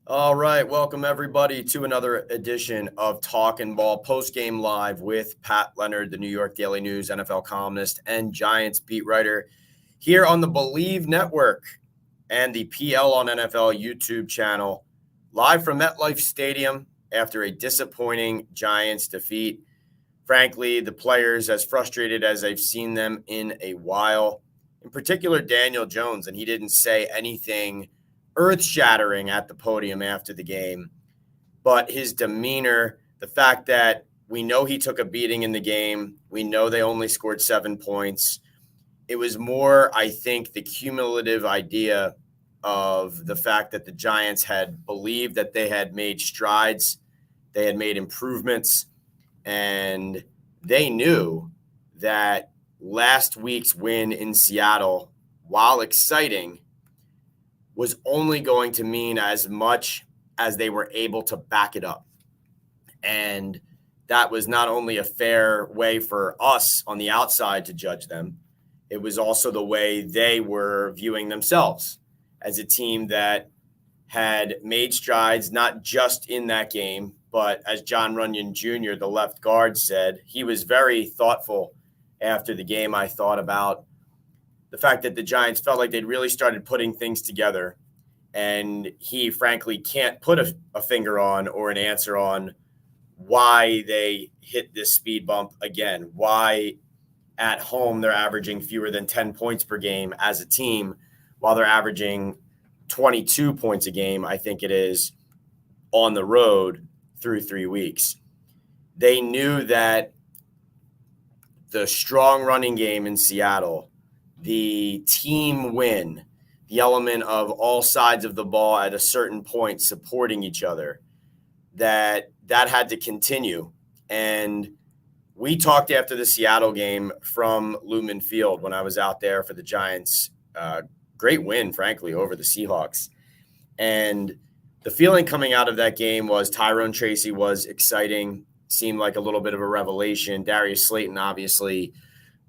All right, welcome everybody to another edition of Talkin Ball Postgame Live with Pat Leonard, the New York Daily News NFL columnist and Giants beat writer, here on the Believe Network and the PL on NFL YouTube channel, live from MetLife Stadium after a disappointing Giants defeat. Frankly, the players as frustrated as I've seen them in a while, in particular Daniel Jones, and he didn't say anything earth-shattering at the podium after the game, but his demeanor, the fact that we know he took a beating in the game, we know they only scored 7 points. It was more, I think, the cumulative idea of the fact that the Giants had believed that they had made strides, they had made improvements, and they knew that last week's win in Seattle, while exciting, was only going to mean as much as they were able to back it up. And that was not only a fair way for us on the outside to judge them, it was also the way they were viewing themselves as a team that had made strides, not just in that game, but as John Runyon Jr., the left guard, said, he was very thoughtful after the game, I thought, about the fact that the Giants felt like they'd really started putting things together. And he, frankly, can't put a finger on or an answer on why they hit this speed bump again, why at home they're averaging fewer than 10 points per game as a team, while they're averaging 22 points a game, I think it is, on the road through 3 weeks. They knew that the strong running game in Seattle, the team win, the element of all sides of the ball at a certain point supporting each other, that had to continue. And we talked after the Seattle game from Lumen Field when I was out there for the Giants. Great win, frankly, over the Seahawks. And the feeling coming out of that game was Tyrone Tracy was exciting, seemed like a little bit of a revelation. Darius Slayton obviously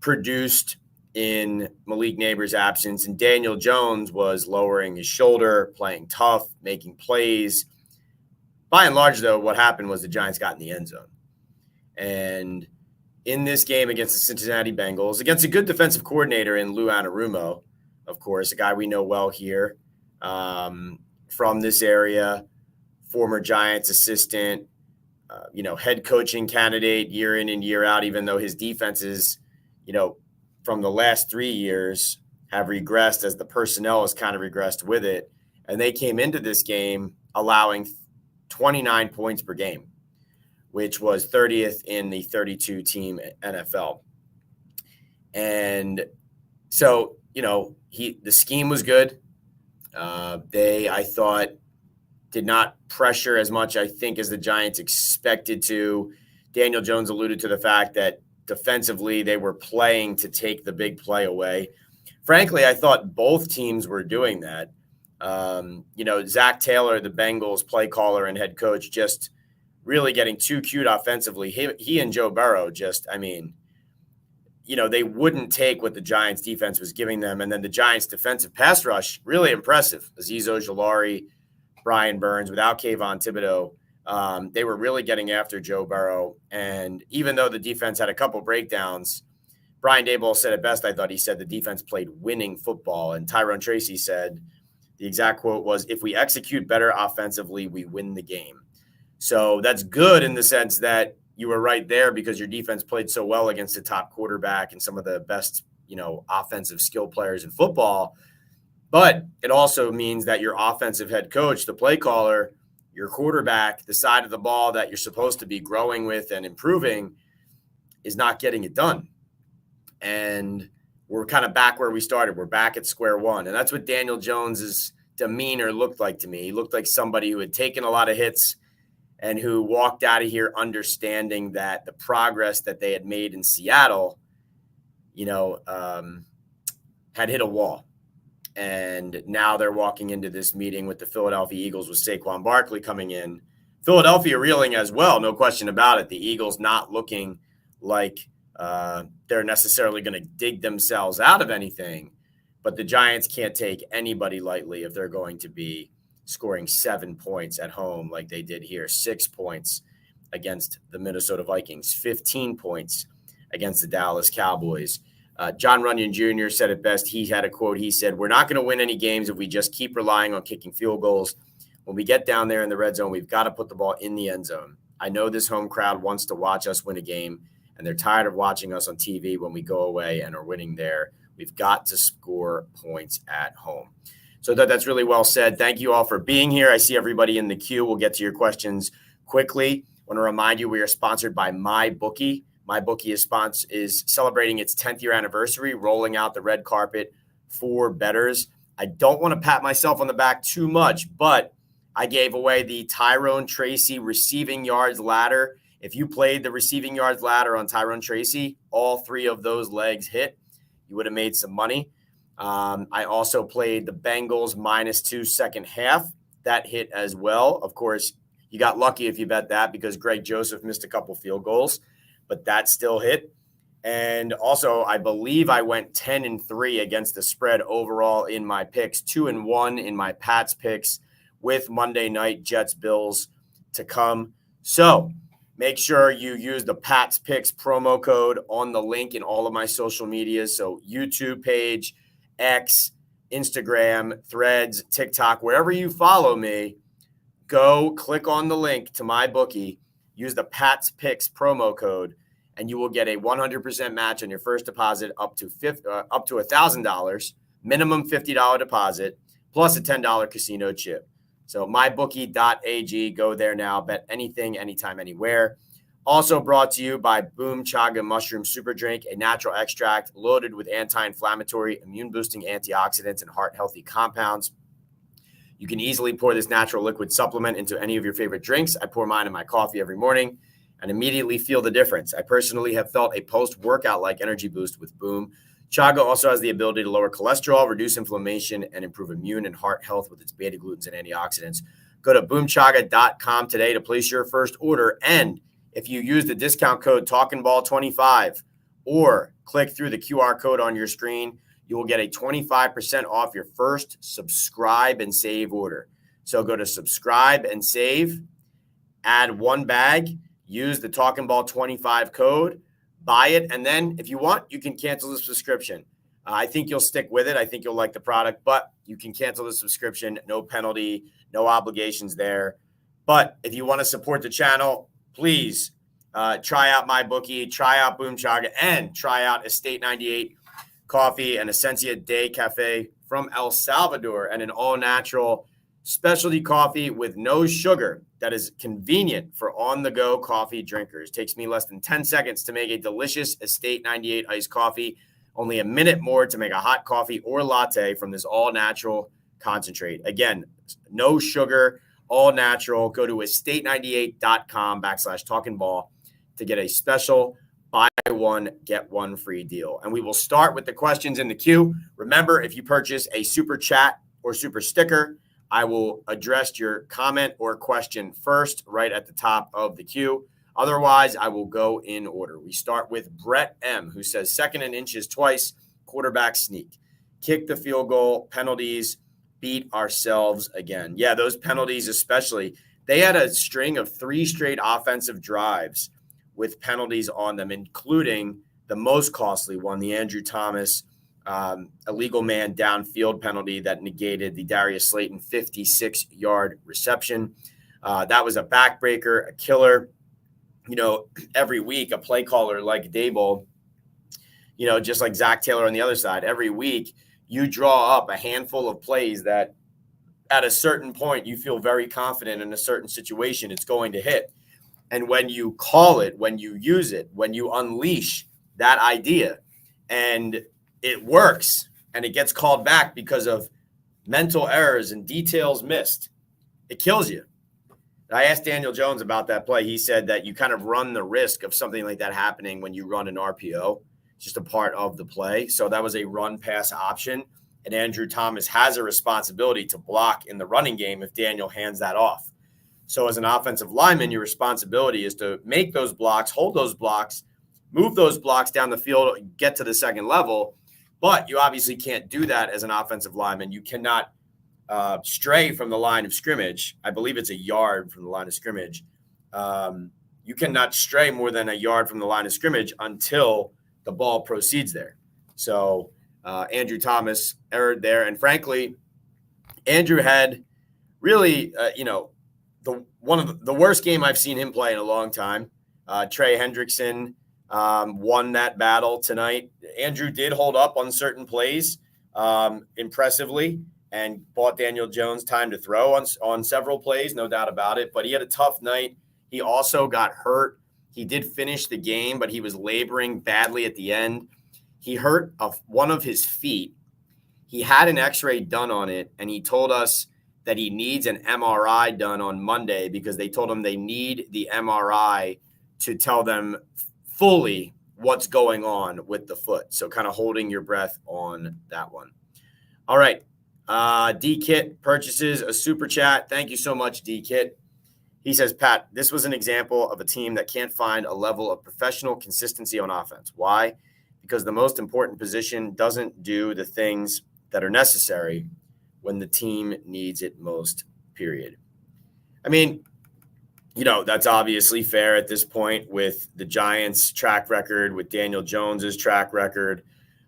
produced in Malik Neighbors' absence, and Daniel Jones was lowering his shoulder, playing tough, making plays. By and large, though, what happened was the Giants got in the end zone. And in this game against the Cincinnati Bengals, against a good defensive coordinator in Lou Anarumo, of course, a guy we know well here, from this area, former Giants assistant, head coaching candidate year in and year out, even though his defenses, from the last 3 years have regressed as the personnel has kind of regressed with it. And they came into this game allowing 29 points per game, which was 30th in the 32-team NFL. And so, the scheme was good. They, I thought, did not pressure as much, I think, as the Giants expected to. Daniel Jones alluded to the fact that defensively they were playing to take the big play away. Frankly, I thought both teams were doing that. Zach Taylor, the Bengals play caller and head coach, just really getting too cute offensively. He and Joe Burrow they wouldn't take what the Giants defense was giving them. And then the Giants defensive pass rush, really impressive. Azeez Ojulari, Brian Burns, without Kayvon Thibodeau, they were really getting after Joe Burrow. And even though the defense had a couple breakdowns, Brian Daboll said it best, I thought. He said the defense played winning football. And Tyrone Tracy said, the exact quote was, "If we execute better offensively, we win the game." So that's good in the sense that you were right there because your defense played so well against the top quarterback and some of the best, offensive skill players in football. But it also means that your offensive head coach, the play caller, your quarterback, the side of the ball that you're supposed to be growing with and improving, is not getting it done. And we're kind of back where we started. We're back at square one. And that's what Daniel Jones's demeanor looked like to me. He looked like somebody who had taken a lot of hits and who walked out of here understanding that the progress that they had made in Seattle, had hit a wall. And now they're walking into this meeting with the Philadelphia Eagles with Saquon Barkley coming in. Philadelphia reeling as well, no question about it. The Eagles not looking like they're necessarily going to dig themselves out of anything. But the Giants can't take anybody lightly if they're going to be scoring 7 points at home like they did here, 6 points against the Minnesota Vikings, 15 points against the Dallas Cowboys. John Runyon Jr. said it best. He had a quote. He said, "We're not going to win any games if we just keep relying on kicking field goals. When we get down there in the red zone, we've got to put the ball in the end zone. I know this home crowd wants to watch us win a game, and they're tired of watching us on TV when we go away and are winning there. We've got to score points at home." So that's really well said. Thank you all for being here. I see everybody in the queue. We'll get to your questions quickly. I want to remind you we are sponsored by MyBookie. MyBookie is celebrating its 10th year anniversary, rolling out the red carpet for bettors. I don't want to pat myself on the back too much, but I gave away the Tyrone Tracy receiving yards ladder. If you played the receiving yards ladder on Tyrone Tracy, all 3 of those legs hit. You would have made some money. I also played the Bengals -2 second half. That hit as well. Of course, you got lucky if you bet that because Greg Joseph missed a couple field goals, but that still hit. And also, I believe I went 10-3 against the spread overall in my picks, 2-1 in my Pats picks with Monday night Jets-Bills to come. So make sure you use the Pats Picks promo code on the link in all of my social medias. So YouTube page, X, Instagram, Threads, TikTok, wherever you follow me, go click on the link to MyBookie, use the Pats Picks promo code, and you will get a 100% match on your first deposit up to $1,000, minimum $50 deposit, plus a $10 casino chip. So mybookie.ag, go there now, bet anything, anytime, anywhere. Also brought to you by Boom Chaga Mushroom Super Drink, a natural extract loaded with anti-inflammatory, immune-boosting antioxidants and heart-healthy compounds. You can easily pour this natural liquid supplement into any of your favorite drinks. I pour mine in my coffee every morning and immediately feel the difference. I personally have felt a post-workout-like energy boost with Boom. Chaga also has the ability to lower cholesterol, reduce inflammation, and improve immune and heart health with its beta-glucans and antioxidants. Go to boomchaga.com today to place your first order. And if you use the discount code TalkinBall25 or click through the QR code on your screen, you will get a 25% off your first subscribe and save order. So go to subscribe and save, add 1 bag, use the TalkinBall25 code, buy it, and then if you want, you can cancel the subscription. I think you'll stick with it. I think you'll like the product, but you can cancel the subscription. No penalty, no obligations there. But if you want to support the channel, please try out MyBookie, try out Boom Chaga, and try out Estate 98 Coffee and Essencia Day Cafe from El Salvador, and an all-natural specialty coffee with no sugar that is convenient for on-the-go coffee drinkers. It takes me less than 10 seconds to make a delicious Estate 98 iced coffee, only a minute more to make a hot coffee or latte from this all-natural concentrate. Again, no sugar, all natural. Go to estate98.com/talkingball to get a special buy one, get one free deal. And we will start with the questions in the queue. Remember, if you purchase a super chat or super sticker, I will address your comment or question first right at the top of the queue. Otherwise, I will go in order. We start with Brett M., who says 2nd and inches twice, quarterback sneak, kick the field goal, penalties, beat ourselves again. Yeah, those penalties especially. They had a string of 3 straight offensive drives with penalties on them, including the most costly one, the Andrew Thomas illegal man downfield penalty that negated the Darius Slayton 56-yard reception. That was a backbreaker, a killer. You know, every week a play caller like Daboll, you know, just like Zach Taylor on the other side, every week you draw up a handful of plays that at a certain point you feel very confident in a certain situation it's going to hit. And when you call it, when you use it, when you unleash that idea and it works and it gets called back because of mental errors and details missed, it kills you. I asked Daniel Jones about that play. He said that you kind of run the risk of something like that happening when you run an RPO. It's just a part of the play. So that was a run-pass option, and Andrew Thomas has a responsibility to block in the running game if Daniel hands that off. So as an offensive lineman, your responsibility is to make those blocks, hold those blocks, move those blocks down the field, get to the second level. But you obviously can't do that as an offensive lineman. You cannot stray from the line of scrimmage, I believe it's a yard from the line of scrimmage. You cannot stray more than a yard from the line of scrimmage until the ball proceeds there. So Andrew Thomas erred there. And frankly, Andrew had really, one of the worst game I've seen him play in a long time. Trey Hendrickson won that battle tonight. Andrew did hold up on certain plays impressively and bought Daniel Jones time to throw on several plays, no doubt about it. But he had a tough night. He also got hurt. He did finish the game, but he was laboring badly at the end. He hurt one of his feet. He had an x-ray done on it, and he told us that he needs an MRI done on Monday because they told him they need the MRI to tell them fully what's going on with the foot. So kind of holding your breath on that one. All right. D-Kit purchases a super chat. Thank you so much, D-Kit. He says, Pat, this was an example of a team that can't find a level of professional consistency on offense. Why? Because the most important position doesn't do the things that are necessary when the team needs it most, period. I mean, that's obviously fair at this point with the Giants' track record, with Daniel Jones's track record.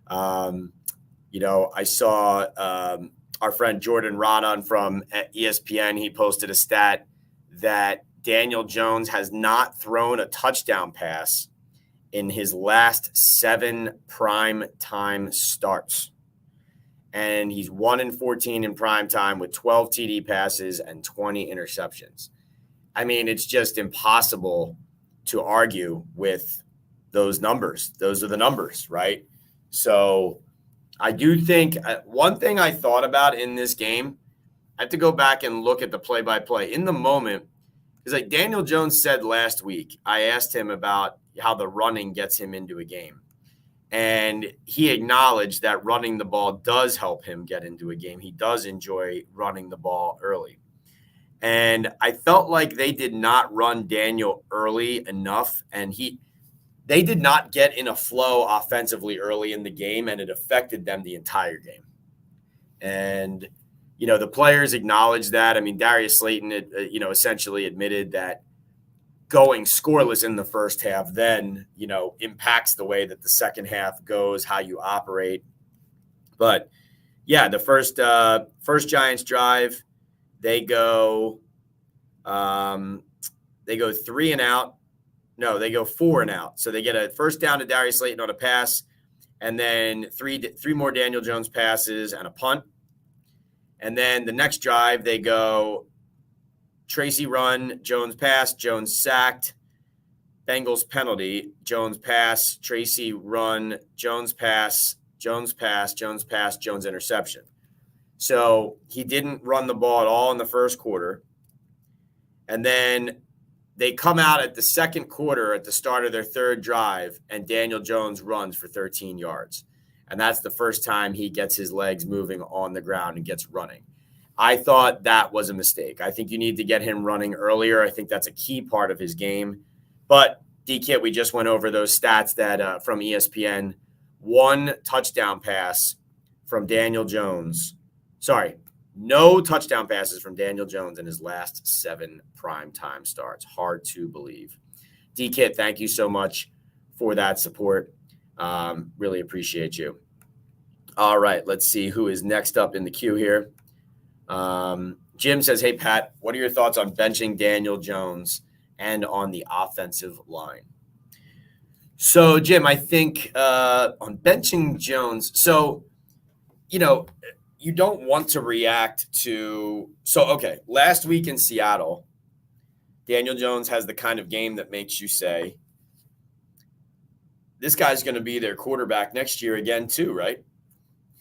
I saw our friend Jordan Rodon from ESPN. He posted a stat that Daniel Jones has not thrown a touchdown pass in his last 7 prime time starts. And he's 1-14 in prime time with 12 TD passes and 20 interceptions. I mean, it's just impossible to argue with those numbers. Those are the numbers, right? So I do think one thing I thought about in this game, I have to go back and look at the play-by-play. In the moment, because like Daniel Jones said last week, I asked him about how the running gets him into a game. And he acknowledged that running the ball does help him get into a game. He does enjoy running the ball early. And I felt like they did not run Daniel early enough. And they did not get in a flow offensively early in the game, and it affected them the entire game. And, the players acknowledged that. I mean, Darius Slayton, essentially admitted that going scoreless in the first half then, impacts the way that the second half goes, how you operate. But yeah, the first Giants drive, they go 3 and out. No, they go 4 and out. So they get a first down to Darius Slayton on a pass, and then three more Daniel Jones passes and a punt. And then the next drive, they go Tracy run, Jones pass, Jones sacked, Bengals penalty, Jones pass, Tracy run, Jones pass, Jones pass, Jones pass, Jones interception. So he didn't run the ball at all in the first quarter. And then they come out at the second quarter at the start of their third drive, and Daniel Jones runs for 13 yards. And that's the first time he gets his legs moving on the ground and gets running. I thought that was a mistake. I think you need to get him running earlier. I think that's a key part of his game. But, D-Kit, we just went over those stats that from ESPN. 1 touchdown pass from Daniel Jones. Sorry, no touchdown passes from Daniel Jones in his last 7 primetime starts. Hard to believe. D-Kit, thank you so much for that support. Really appreciate you. All right, let's see who is next up in the queue here. Jim says, hey, Pat, what are your thoughts on benching Daniel Jones and on the offensive line? So, Jim, I think on benching Jones, so, you don't want to react to – so, okay, last week in Seattle, Daniel Jones has the kind of game that makes you say, this guy's going to be their quarterback next year again too, right?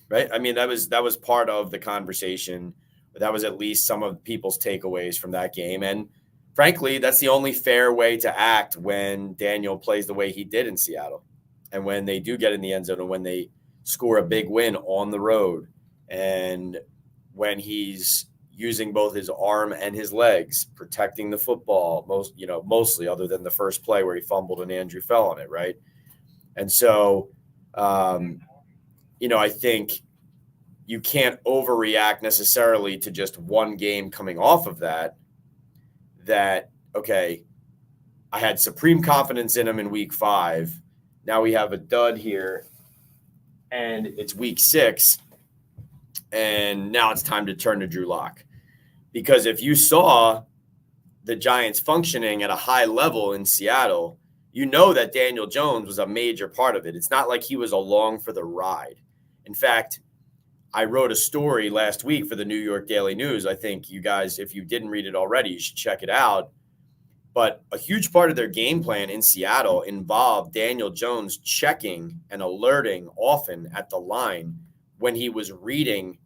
Right? I mean, that was part of the conversation. That was at least some of people's takeaways from that game. And frankly, that's the only fair way to act when Daniel plays the way he did in Seattle. And when they do get in the end zone and when they score a big win on the road and when he's using both his arm and his legs, protecting the football, mostly other than the first play where he fumbled and Andrew fell on it, right? And so, I think, you can't overreact necessarily to just one game coming off of that, okay, I had supreme confidence in him in week 5. Now we have a dud here, and it's week 6, and now it's time to turn to Drew Lock. Because if you saw the Giants functioning at a high level in Seattle, you know that Daniel Jones was a major part of it. It's not like he was along for the ride. In fact, I wrote a story last week for the New York Daily News. I think you guys, if you didn't read it already, you should check it out. But a huge part of their game plan in Seattle involved Daniel Jones checking and alerting often at the line when he was reading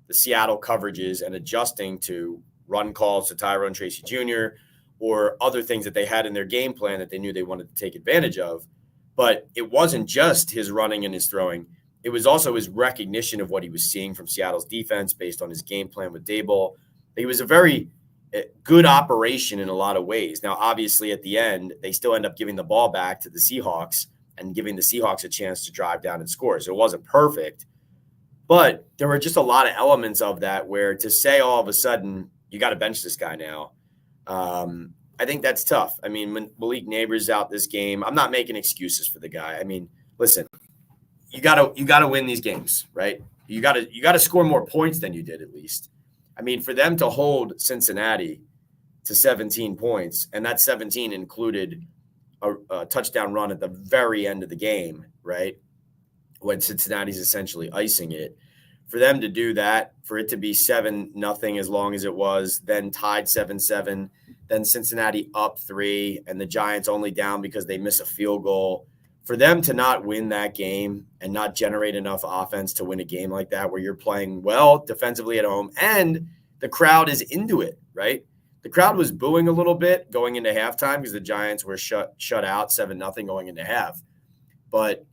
the Seattle coverages and adjusting to run calls to Tyrone Tracy Jr. or other things that they had in their game plan that they knew they wanted to take advantage of. But it wasn't just his running and his throwing. It was also his recognition of what he was seeing from Seattle's defense based on his game plan with Daboll. He was a very good operation in a lot of ways. Now, obviously, at the end, they still end up giving the ball back to the Seahawks and giving the Seahawks a chance to drive down and score. So it wasn't perfect. But there were just a lot of elements of that where to say all of a sudden, you got to bench this guy now, I think that's tough. I mean, when Malik Neighbors out this game, I'm not making excuses for the guy. I mean, listen, you gotta win these games, right? You gotta score more points than you did at least. I mean, for them to hold Cincinnati to 17 points, and that 17 included a touchdown run at the very end of the game, right? When Cincinnati's essentially icing it. For them to do that, for it to be 7-0 as long as it was, then tied 7-7, then Cincinnati up 3, and the Giants only down because they miss a field goal. For them to not win that game and not generate enough offense to win a game like that where you're playing well defensively at home and the crowd is into it, right? The crowd was booing a little bit going into halftime because the Giants were shut out 7-0 going into half. But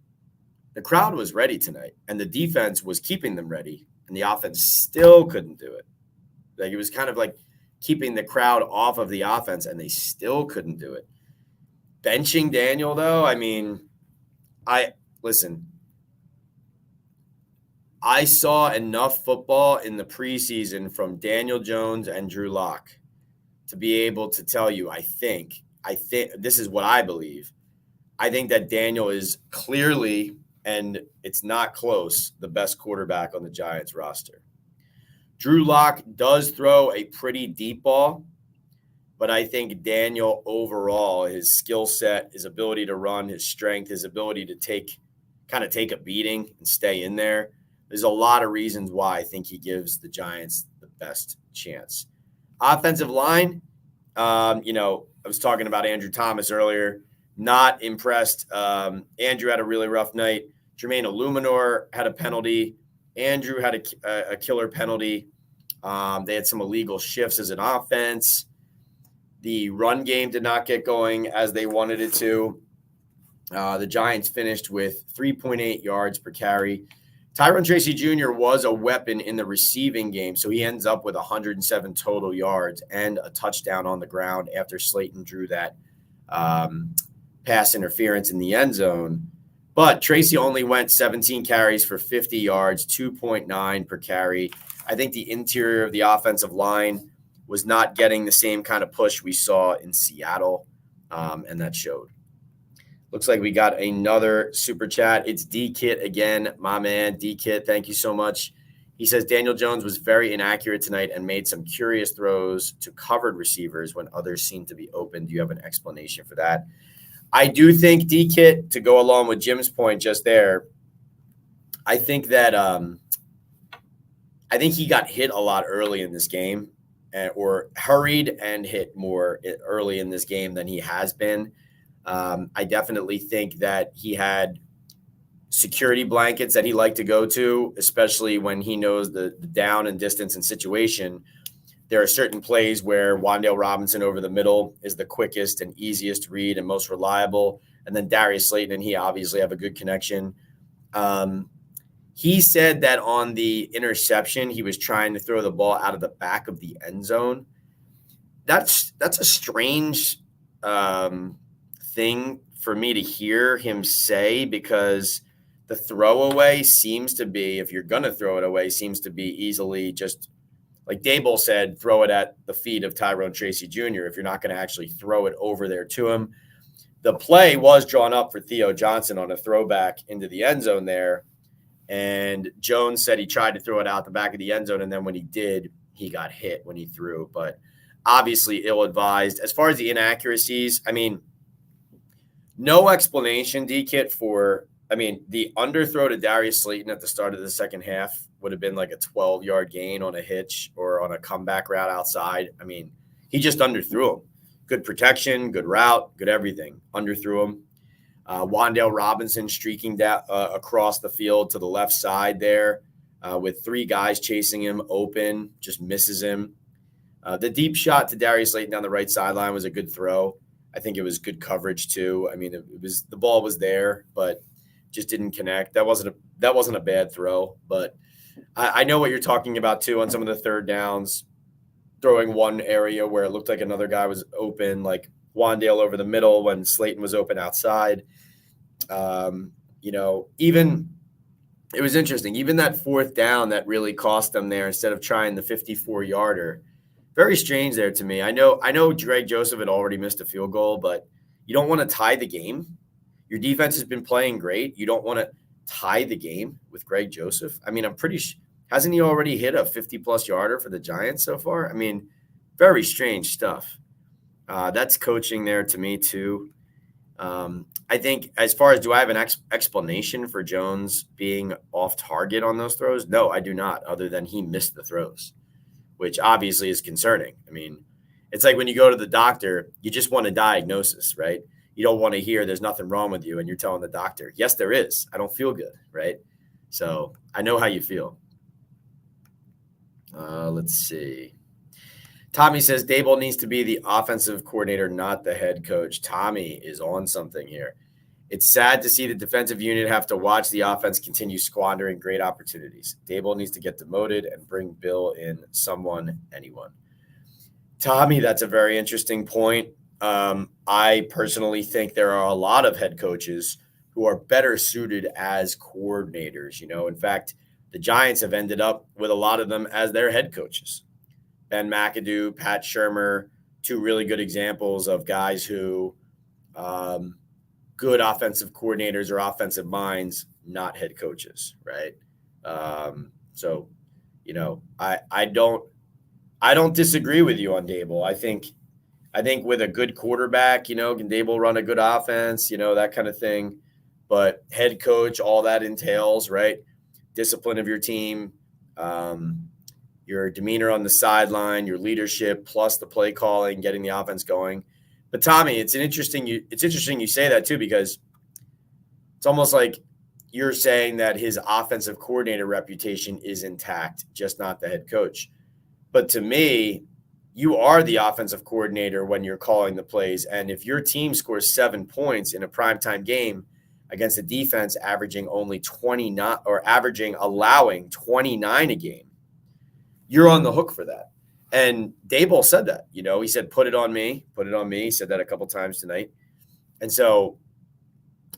the crowd was ready tonight, and the defense was keeping them ready, and the offense still couldn't do it. Like, it was kind of like keeping the crowd off of the offense, and they still couldn't do it. Benching Daniel, though, I mean, I saw enough football in the preseason from Daniel Jones and Drew Lock to be able to tell you, I think this is what I believe. I think that Daniel is clearly, and it's not close, the best quarterback on the Giants roster. Drew Lock does throw a pretty deep ball, but I think Daniel overall, his skill set, his ability to run, his strength, his ability to take a beating and stay in there, there's a lot of reasons why I think he gives the Giants the best chance. Offensive line, I was talking about Andrew Thomas earlier. Not impressed. Andrew had a really rough night. Jermaine Illuminor had a penalty. Andrew had a killer penalty. They had some illegal shifts as an offense. The run game did not get going as they wanted it to. The Giants finished with 3.8 yards per carry. Tyrone Tracy Jr. was a weapon in the receiving game, so he ends up with 107 total yards and a touchdown on the ground after Slayton drew that pass interference in the end zone. But Tracy only went 17 carries for 50 yards, 2.9 per carry. I think the interior of the offensive line was not getting the same kind of push we saw in Seattle, and that showed. Looks like we got another super chat. It's D-Kit again, my man. D-Kit, thank you so much. He says, Daniel Jones was very inaccurate tonight and made some curious throws to covered receivers when others seemed to be open. Do you have an explanation for that? I do think, D-Kit, to go along with Jim's point just there, I think that I think he got hit a lot early in this game, or hurried and hit more early in this game than he has been. I definitely think that he had security blankets that he liked to go to, especially when he knows the down and distance and situation. There are certain plays where Wan'Dale Robinson over the middle is the quickest and easiest read and most reliable. And then Darius Slayton and he obviously have a good connection. He said that on the interception, he was trying to throw the ball out of the back of the end zone. That's a strange thing for me to hear him say, because The throwaway seems to be, if you're going to throw it away, seems to be easily just like Daboll said, throw it at the feet of Tyrone Tracy Jr. if you're not going to actually throw it over there to him. The play was drawn up for Theo Johnson on a throwback into the end zone there. And Jones said he tried to throw it out the back of the end zone. And then when he did, he got hit when he threw. But obviously ill-advised. As far as the inaccuracies, I mean, no explanation, D-Kit, for – I mean, the underthrow to Darius Slayton at the start of the second half would have been like a 12-yard gain on a hitch or on a comeback route outside. I mean, he just underthrew him. Good protection, good route, good everything. Underthrew him. Wan'Dale Robinson streaking down across the field to the left side there with three guys chasing him open, just misses him. The deep shot to Darius Slayton down the right sideline was a good throw. I think it was good coverage too. I mean, it was the ball was there, but just didn't connect. That wasn't a bad throw, but I know what you're talking about too on some of the third downs, throwing one area where it looked like another guy was open, like Wan'Dale over the middle when Slayton was open outside. Even it was interesting. Even that fourth down that really cost them there instead of trying the 54-yarder. Very strange there to me. I know Greg Joseph had already missed a field goal, but you don't want to tie the game. Your defense has been playing great. You don't want to tie the game with Greg Joseph. I mean, I'm pretty hasn't he already hit a 50-plus yarder for the Giants so far? I mean, very strange stuff. That's coaching there to me too. I think as far as do I have an explanation for Jones being off target on those throws? No, I do not, other than he missed the throws, which obviously is concerning. I mean, it's like when you go to the doctor, you just want a diagnosis, right? You don't want to hear there's nothing wrong with you and you're telling the doctor, yes, there is. I don't feel good, right? So I know how you feel. Let's see. Tommy says Daboll needs to be the offensive coordinator, not the head coach. Tommy is on something here. It's sad to see the defensive unit have to watch the offense continue squandering great opportunities. Daboll needs to get demoted and bring Bill in, anyone. Tommy, that's a very interesting point. I personally think there are a lot of head coaches who are better suited as coordinators. In fact, the Giants have ended up with a lot of them as their head coaches. Ben McAdoo, Pat Shurmur, two really good examples of guys who good offensive coordinators or offensive minds, not head coaches, right? I don't disagree with you on Daboll. I think with a good quarterback, can Daboll run a good offense, that kind of thing. But head coach, all that entails, right? Discipline of your team, your demeanor on the sideline, your leadership, plus the play calling, getting the offense going. But Tommy, it's interesting you say that too, because it's almost like you're saying that his offensive coordinator reputation is intact, just not the head coach. But to me, you are the offensive coordinator when you're calling the plays. And if your team scores 7 points in a primetime game against a defense averaging only 29 or allowing 29 a game, you're on the hook for that. And Daboll said that, he said, put it on me. He said that a couple times tonight. And so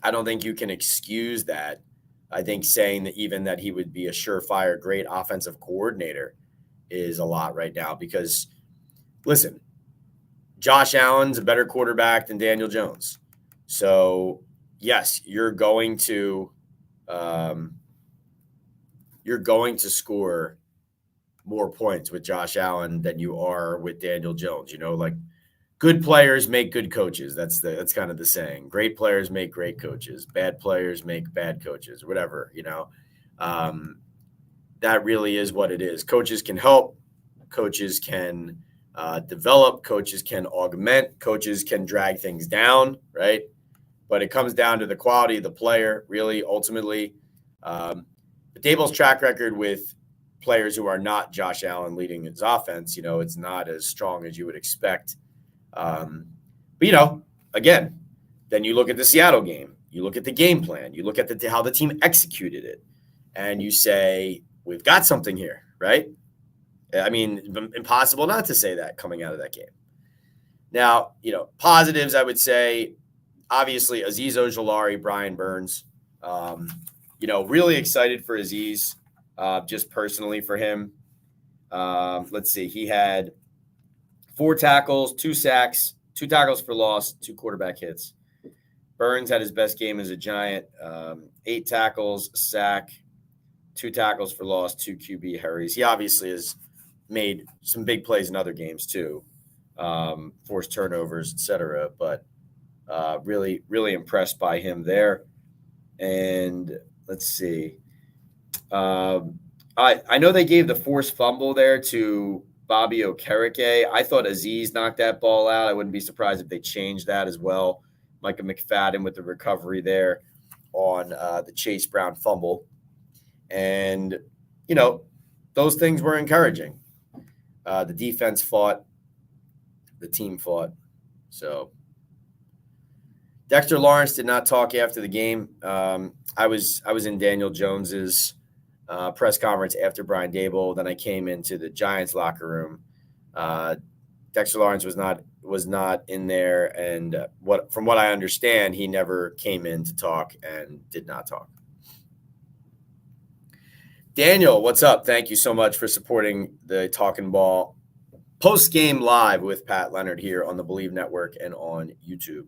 I don't think you can excuse that. I think saying that even that he would be a surefire great offensive coordinator is a lot right now because, listen, Josh Allen's a better quarterback than Daniel Jones. So, yes, you're going to score more points with Josh Allen than you are with Daniel Jones. Like good players make good coaches. That's kind of the saying. Great players make great coaches. Bad players make bad coaches, whatever, that really is what it is. Coaches can help. Coaches can develop. Coaches can augment. Coaches can drag things down, right? But it comes down to the quality of the player, really, ultimately. But Daboll's track record with players who are not Josh Allen leading his offense, it's not as strong as you would expect. But, again, then you look at the Seattle game. You look at the game plan. You look at how the team executed it. And you say, we've got something here, right? I mean, impossible not to say that coming out of that game. Now, positives, I would say, obviously, Azeez Ojulari, Brian Burns. really excited for Aziz, just personally for him. Let's see. He had 4 tackles, 2 sacks, 2 tackles for loss, 2 quarterback hits. Burns had his best game as a Giant. 8 tackles, a sack, 2 tackles for loss, 2 QB hurries. He obviously has made some big plays in other games too, forced turnovers, etc. But really, really impressed by him there. And let's see. I know they gave the forced fumble there to Bobby Okereke. I thought Aziz knocked that ball out. I wouldn't be surprised if they changed that as well. Micah McFadden with the recovery there on the Chase Brown fumble. And, those things were encouraging. The defense fought. The team fought. So Dexter Lawrence did not talk after the game. I was in Daniel Jones's press conference after Brian Daboll. Then I came into the Giants locker room. Dexter Lawrence was not in there, and from what I understand, he never came in to talk and did not talk. Daniel, what's up? Thank you so much for supporting the Talkin' Ball post-game live with Pat Leonard here on the Believe Network and on YouTube.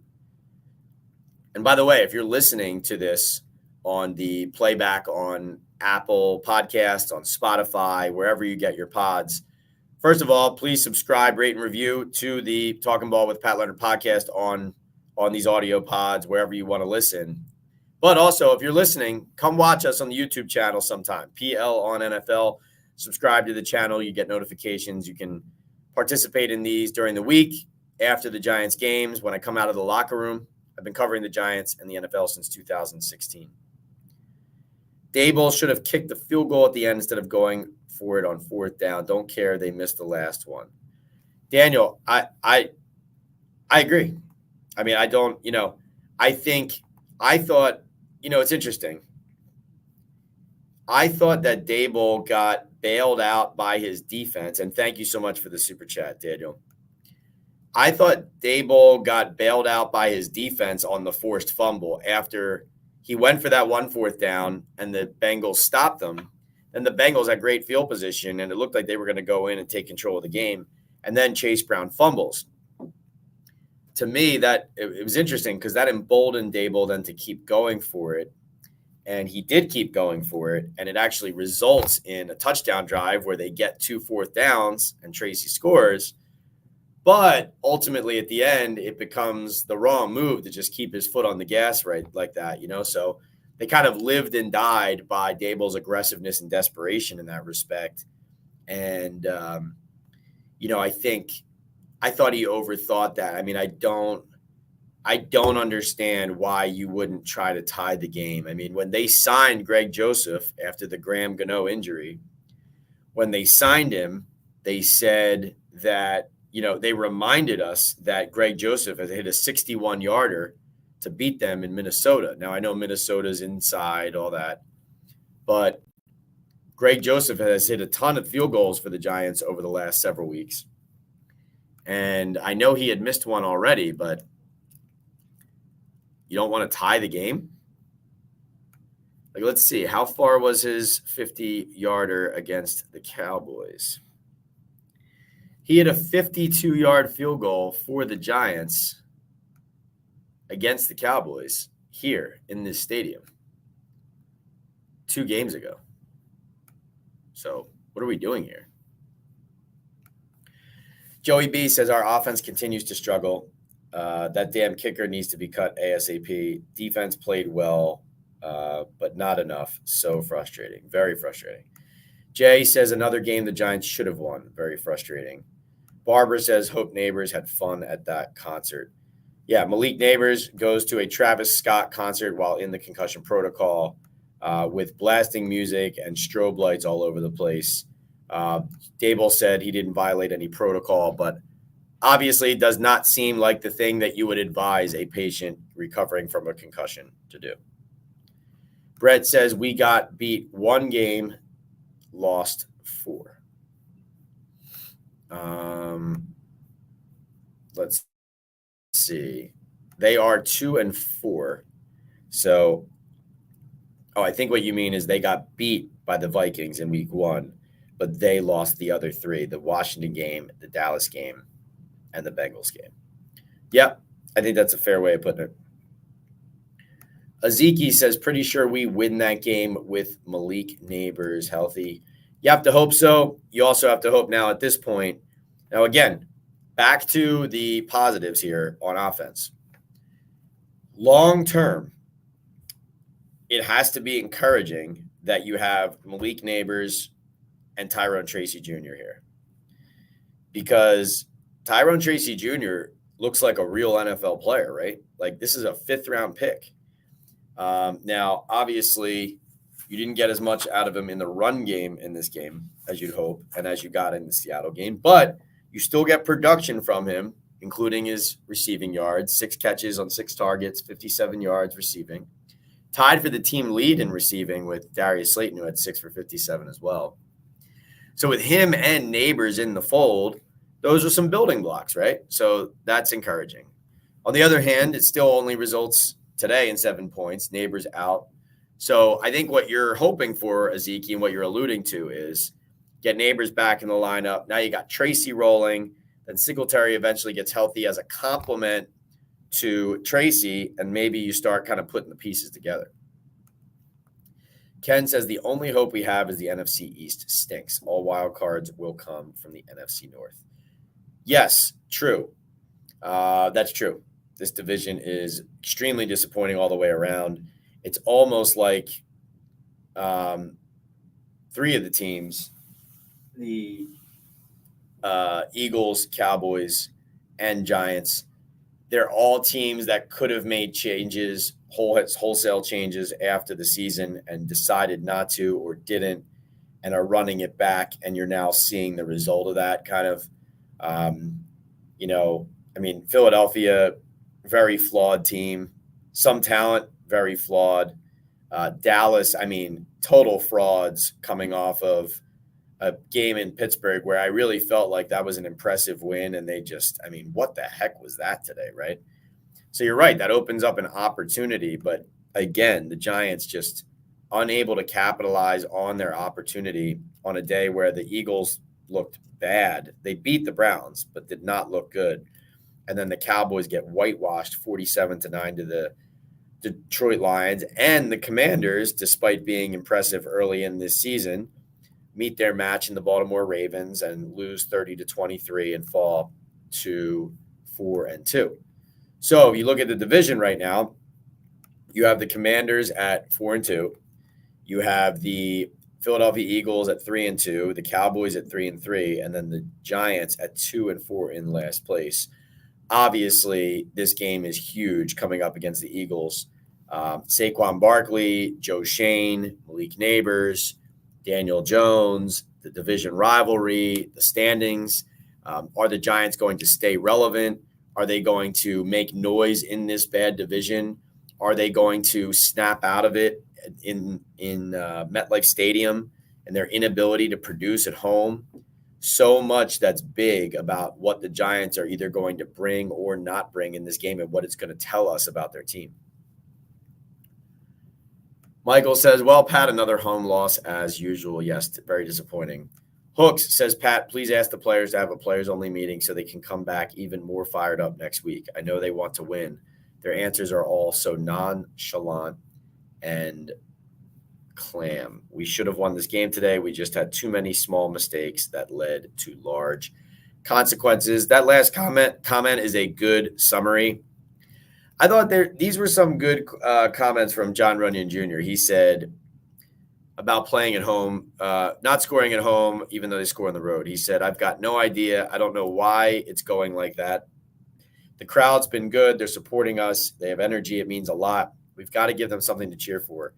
And by the way, if you're listening to this on the playback on Apple Podcasts, on Spotify, wherever you get your pods, first of all, please subscribe, rate, and review to the Talkin' Ball with Pat Leonard podcast on these audio pods, wherever you want to listen. But also, if you're listening, come watch us on the YouTube channel sometime. PL on NFL. Subscribe to the channel. You get notifications. You can participate in these during the week after the Giants games when I come out of the locker room. I've been covering the Giants and the NFL since 2016. Daboll should have kicked the field goal at the end instead of going for it on 4th down. Don't care. They missed the last one. Daniel, I agree. I mean, I don't, I thought, it's interesting. I thought that Daboll got bailed out by his defense. And thank you so much for the super chat, Daniel. I thought Daboll got bailed out by his defense on the forced fumble after he went for that 4th down and the Bengals stopped them. And the Bengals had great field position, and it looked like they were going to go in and take control of the game. And then Chase Brown fumbles. To me, that it was interesting because that emboldened Daboll then to keep going for it. And he did keep going for it. And it actually results in a touchdown drive where they get 2 4th downs and Tracy scores. But ultimately, at the end, it becomes the wrong move to just keep his foot on the gas right like that, So they kind of lived and died by Daboll's aggressiveness and desperation in that respect. And, I thought he overthought that. I mean, I don't understand why you wouldn't try to tie the game. I mean, when they signed Greg Joseph after the Graham Gano injury, when they signed him, they said that, they reminded us that Greg Joseph had hit a 61-yarder to beat them in Minnesota. Now, I know Minnesota's inside, all that, but Greg Joseph has hit a ton of field goals for the Giants over the last several weeks. And I know he had missed one already, but you don't want to tie the game? Like, let's see. How far was his 50-yarder against the Cowboys? He had a 52-yard field goal for the Giants against the Cowboys here in this stadium 2 games ago. So what are we doing here? Joey B says our offense continues to struggle. That damn kicker needs to be cut ASAP. Defense played well, but not enough. So frustrating. Very frustrating. Jay says another game the Giants should have won. Very frustrating. Barbara says hope Neighbors had fun at that concert. Yeah, Malik Neighbors goes to a Travis Scott concert while in the concussion protocol with blasting music and strobe lights all over the place. Daboll said he didn't violate any protocol, but obviously it does not seem like the thing that you would advise a patient recovering from a concussion to do. Brett says we got beat 1 game, lost 4. Let's see. They are 2-4. So Oh, I think what you mean is they got beat by the Vikings in week 1, but they lost the other 3, the Washington game, the Dallas game, and the Bengals game. Yep, I think that's a fair way of putting it. Aziki says, pretty sure we win that game with Malik Neighbors healthy. You have to hope so. You also have to hope now at this point. Now, again, back to the positives here on offense. Long term, it has to be encouraging that you have Malik Neighbors and Tyrone Tracy Jr. here. Because Tyrone Tracy Jr. looks like a real NFL player, right? Like, this is a 5th-round pick. Now, obviously, you didn't get as much out of him in the run game in this game as you'd hope and as you got in the Seattle game, but you still get production from him, including his receiving yards, 6 catches on 6 targets, 57 yards receiving. Tied for the team lead in receiving with Darius Slayton, who had 6 for 57 as well. So with him and Neighbors in the fold, those are some building blocks, right? So that's encouraging. On the other hand, it still only results today in 7 points. Neighbors out. So I think what you're hoping for, Aziki, and what you're alluding to is get Neighbors back in the lineup. Now you got Tracy rolling. Then Singletary eventually gets healthy as a complement to Tracy, and maybe you start kind of putting the pieces together. Ken says the only hope we have is the NFC East stinks. All wild cards will come from the NFC North. Yes, true. That's true. This division is extremely disappointing all the way around. It's almost like 3 of the teams, the Eagles, Cowboys, and Giants, they're all teams that could have made changes, wholesale changes after the season and decided not to or didn't and are running it back. And you're now seeing the result of that kind of, Philadelphia, very flawed team, some talent, very flawed. Dallas, total frauds coming off of a game in Pittsburgh where I really felt like that was an impressive win. And they just, what the heck was that today, right? So you're right. That opens up an opportunity. But again, the Giants just unable to capitalize on their opportunity on a day where the Eagles looked bad. They beat the Browns, but did not look good. And then the Cowboys get whitewashed 47-9 to the Detroit Lions. And the Commanders, despite being impressive early in this season, meet their match in the Baltimore Ravens and lose 30-23 and fall to 4-2. So you look at the division right now, you have the Commanders at 4-2. You have the Philadelphia Eagles at 3-2, the Cowboys at 3-3, and then the Giants at 2-4 in last place. Obviously, this game is huge coming up against the Eagles. Saquon Barkley, Joe Shane, Malik Neighbors, Daniel Jones, the division rivalry, the standings. Are the Giants going to stay relevant? Are they going to make noise in this bad division? Are they going to snap out of it in MetLife Stadium and their inability to produce at home? So much that's big about what the Giants are either going to bring or not bring in this game and what it's going to tell us about their team. Michael says, well, Pat, another home loss as usual. Yes, very disappointing. Hooks says, Pat, please ask the players to have a players-only meeting so they can come back even more fired up next week. I know they want to win. Their answers are all so nonchalant and clam. We should have won this game today. We just had too many small mistakes that led to large consequences. That last comment is a good summary. I thought these were some good comments from John Runyon Jr. He said about playing at home, not scoring at home, even though they score on the road. He said, I've got no idea. I don't know why it's going like that. The crowd's been good. They're supporting us. They have energy. It means a lot. We've got to give them something to cheer for.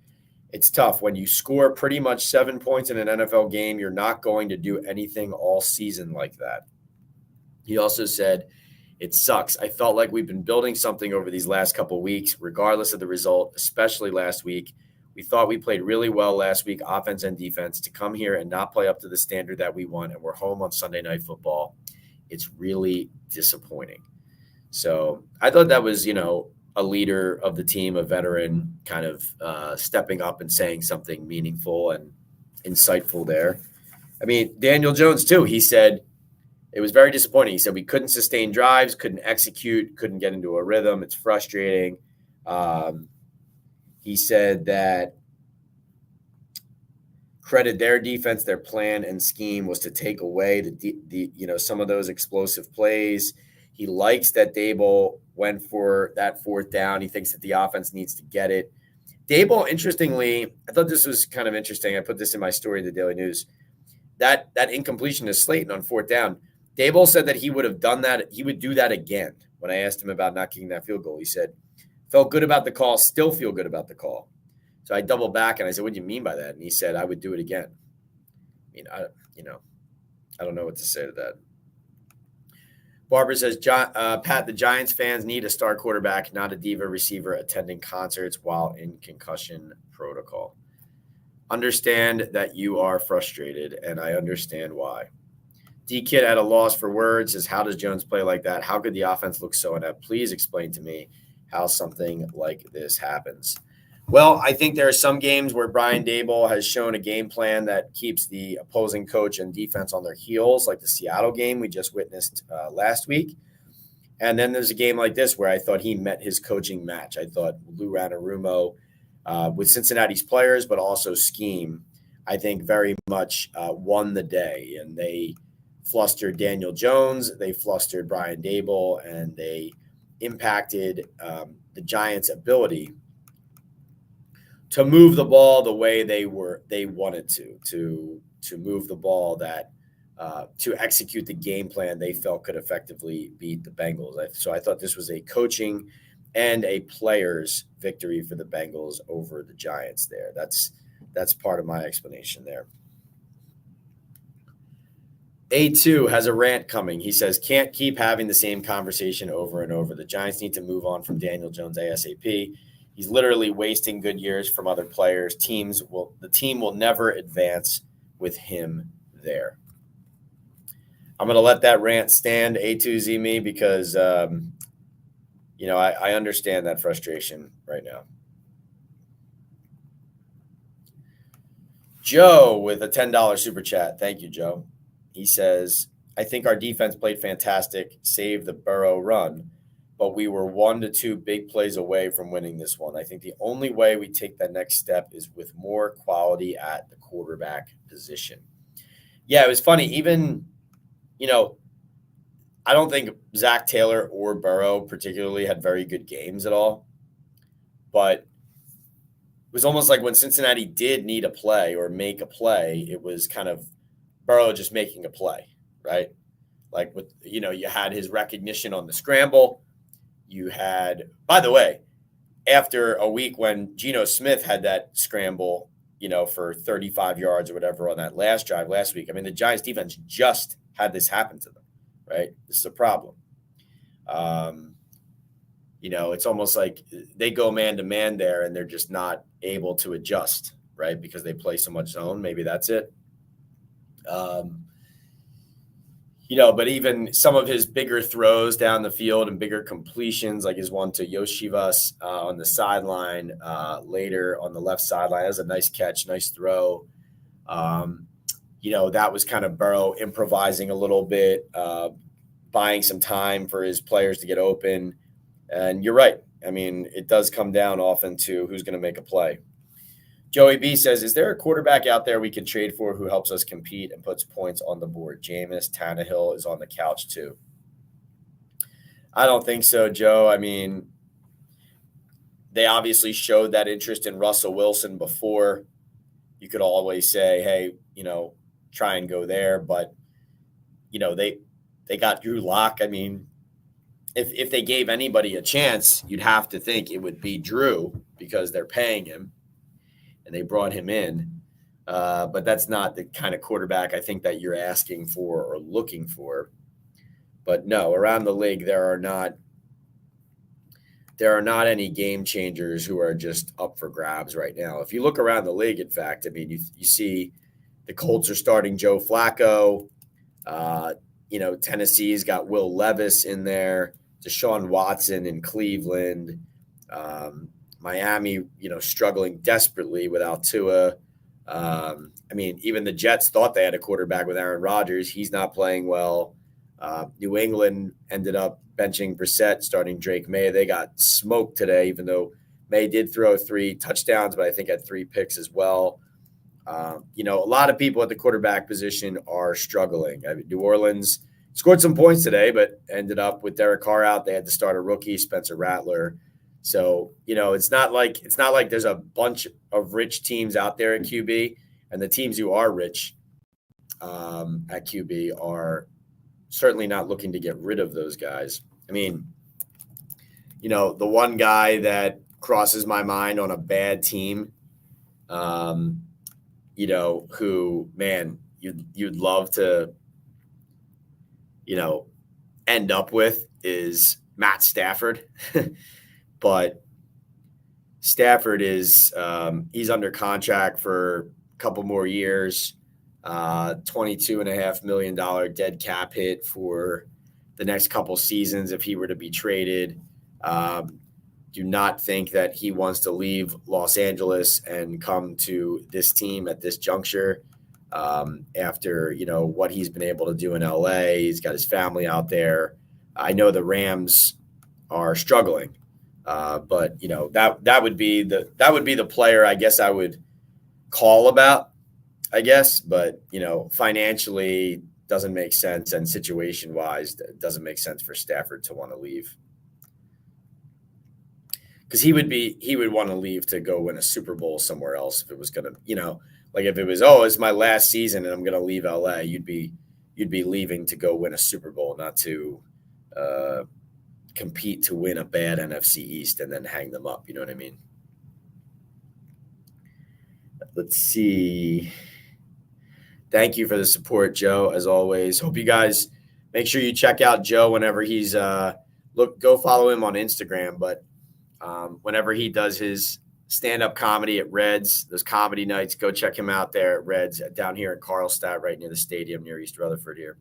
It's tough. When you score pretty much 7 points in an NFL game, you're not going to do anything all season like that. He also said, it sucks. I felt like we've been building something over these last couple of weeks, regardless of the result, especially last week. We thought we played really well last week, offense and defense, to come here and not play up to the standard that we want, and we're home on Sunday Night Football. It's really disappointing. So I thought that was, a leader of the team, a veteran, kind of stepping up and saying something meaningful and insightful there. I mean, Daniel Jones, too, he said it was very disappointing. He said we couldn't sustain drives, couldn't execute, couldn't get into a rhythm. It's frustrating. He said that credit their defense, their plan and scheme was to take away the some of those explosive plays. He likes that Dable went for that fourth down. He thinks that the offense needs to get it. Dable, interestingly, I thought this was kind of interesting. I put this in my story in the Daily News. That incompletion to Slayton on fourth down. Dable said that he would have done that. He would do that again. When I asked him about not kicking that field goal, he said, felt good about the call, still feel good about the call. So I doubled back and I said, what do you mean by that? And he said, I would do it again. I mean, I don't know what to say to that. Barbara says, Pat, the Giants fans need a star quarterback, not a diva receiver attending concerts while in concussion protocol. Understand that you are frustrated, and I understand why. D-Kid at a loss for words says, how does Jones play like that? How could the offense look so inept? Please explain to me how something like this happens. Well, I think there are some games where Brian Daboll has shown a game plan that keeps the opposing coach and defense on their heels, like the Seattle game we just witnessed last week. And then there's a game like this where I thought he met his coaching match. I thought Lou Anarumo, with Cincinnati's players, but also scheme, I think very much won the day. And they flustered Daniel Jones, they flustered Brian Daboll, and they impacted the Giants' ability to move the ball the way they wanted to move the ball that to execute the game plan they felt could effectively beat the Bengals. So I thought this was a coaching and a players victory for the Bengals over the Giants there. That's part of my explanation there. A2 has a rant coming. He says, can't keep having the same conversation over and over. The Giants need to move on from Daniel Jones ASAP. He's literally wasting good years from other players. The team will never advance with him there. I'm going to let that rant stand, A2Z me, because, I understand that frustration right now. Joe with a $10 super chat. Thank you, Joe. He says, I think our defense played fantastic, saved the Burrow run, but we were 1 to 2 big plays away from winning this one. I think the only way we take that next step is with more quality at the quarterback position. Yeah, it was funny. Even, I don't think Zach Taylor or Burrow particularly had very good games at all. But it was almost like when Cincinnati did need a play or make a play, it was kind of Burrow just making a play, right? Like, you had his recognition on the scramble. You had, by the way, after a week when Geno Smith had that scramble, for 35 yards or whatever on that last drive last week. I mean, the Giants defense just had this happen to them, right? This is a problem. It's almost like they go man to man there and they're just not able to adjust, right? Because they play so much zone. Maybe that's it. But even some of his bigger throws down the field and bigger completions, like his one to Yoshivas on the sideline later on the left sideline, that was a nice catch, nice throw. That was kind of Burrow improvising a little bit, buying some time for his players to get open. And you're right. I mean, it does come down often to who's going to make a play. Joey B says, is there a quarterback out there we can trade for who helps us compete and puts points on the board? Jameis, Tannehill is on the couch too. I don't think so, Joe. I mean, they obviously showed that interest in Russell Wilson before. You could always say, hey, try and go there. But, they got Drew Lock. I mean, if they gave anybody a chance, you'd have to think it would be Drew because they're paying him. And they brought him in, but that's not the kind of quarterback I think that you're asking for or looking for. But no, around the league, there are not any game changers who are just up for grabs right now. If you look around the league, in fact, I mean, you see the Colts are starting Joe Flacco. Tennessee's got Will Levis in there, Deshaun Watson in Cleveland. Miami, struggling desperately without Tua. Even the Jets thought they had a quarterback with Aaron Rodgers. He's not playing well. New England ended up benching Brissett, starting Drake May. They got smoked today, even though May did throw 3 touchdowns, but I think had 3 picks as well. A lot of people at the quarterback position are struggling. New Orleans scored some points today, but ended up with Derek Carr out. They had to start a rookie, Spencer Rattler. So, it's not like there's a bunch of rich teams out there at QB, and the teams who are rich at QB are certainly not looking to get rid of those guys. The one guy that crosses my mind on a bad team, who, man, you'd love to, end up with is Matt Stafford. But Stafford is he's under contract for a couple more years, $22.5 million dead cap hit for the next couple seasons if he were to be traded. Do not think that he wants to leave Los Angeles and come to this team at this juncture after, what he's been able to do in LA. He's got his family out there. I know the Rams are struggling. But that would be the player I guess I would call about, I guess. But financially doesn't make sense, and situation wise doesn't make sense for Stafford to want to leave, because he would want to leave to go win a Super Bowl somewhere else if it was gonna like if it was it's my last season and I'm gonna leave LA, you'd be leaving to go win a Super Bowl, not to compete to win a bad NFC East and then hang them up. You know what I mean? Let's see. Thank you for the support, Joe, as always. Hope you guys make sure you check out Joe whenever he's go follow him on Instagram. But whenever he does his stand-up comedy at Reds, those comedy nights, go check him out there at Reds down here in Carlstadt, right near the stadium near East Rutherford here.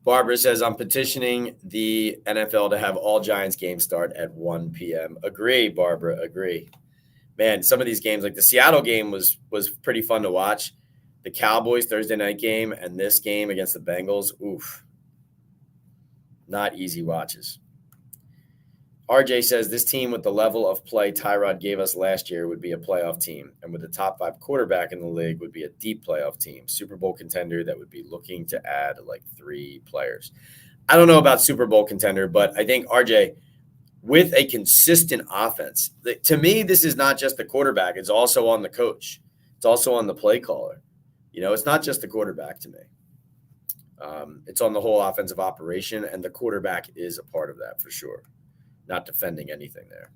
Barbara says, I'm petitioning the NFL to have all Giants games start at 1 p.m. Agree, Barbara, agree. Man, some of these games, like the Seattle game was pretty fun to watch. The Cowboys Thursday night game and this game against the Bengals, oof. Not easy watches. RJ says, this team with the level of play Tyrod gave us last year would be a playoff team, and with the top 5 quarterback in the league would be a deep playoff team, Super Bowl contender that would be looking to add like 3 players. I don't know about Super Bowl contender, but I think, RJ, with a consistent offense, to me, this is not just the quarterback. It's also on the coach. It's also on the play caller. It's not just the quarterback to me. It's on the whole offensive operation, and the quarterback is a part of that for sure. Not defending anything there.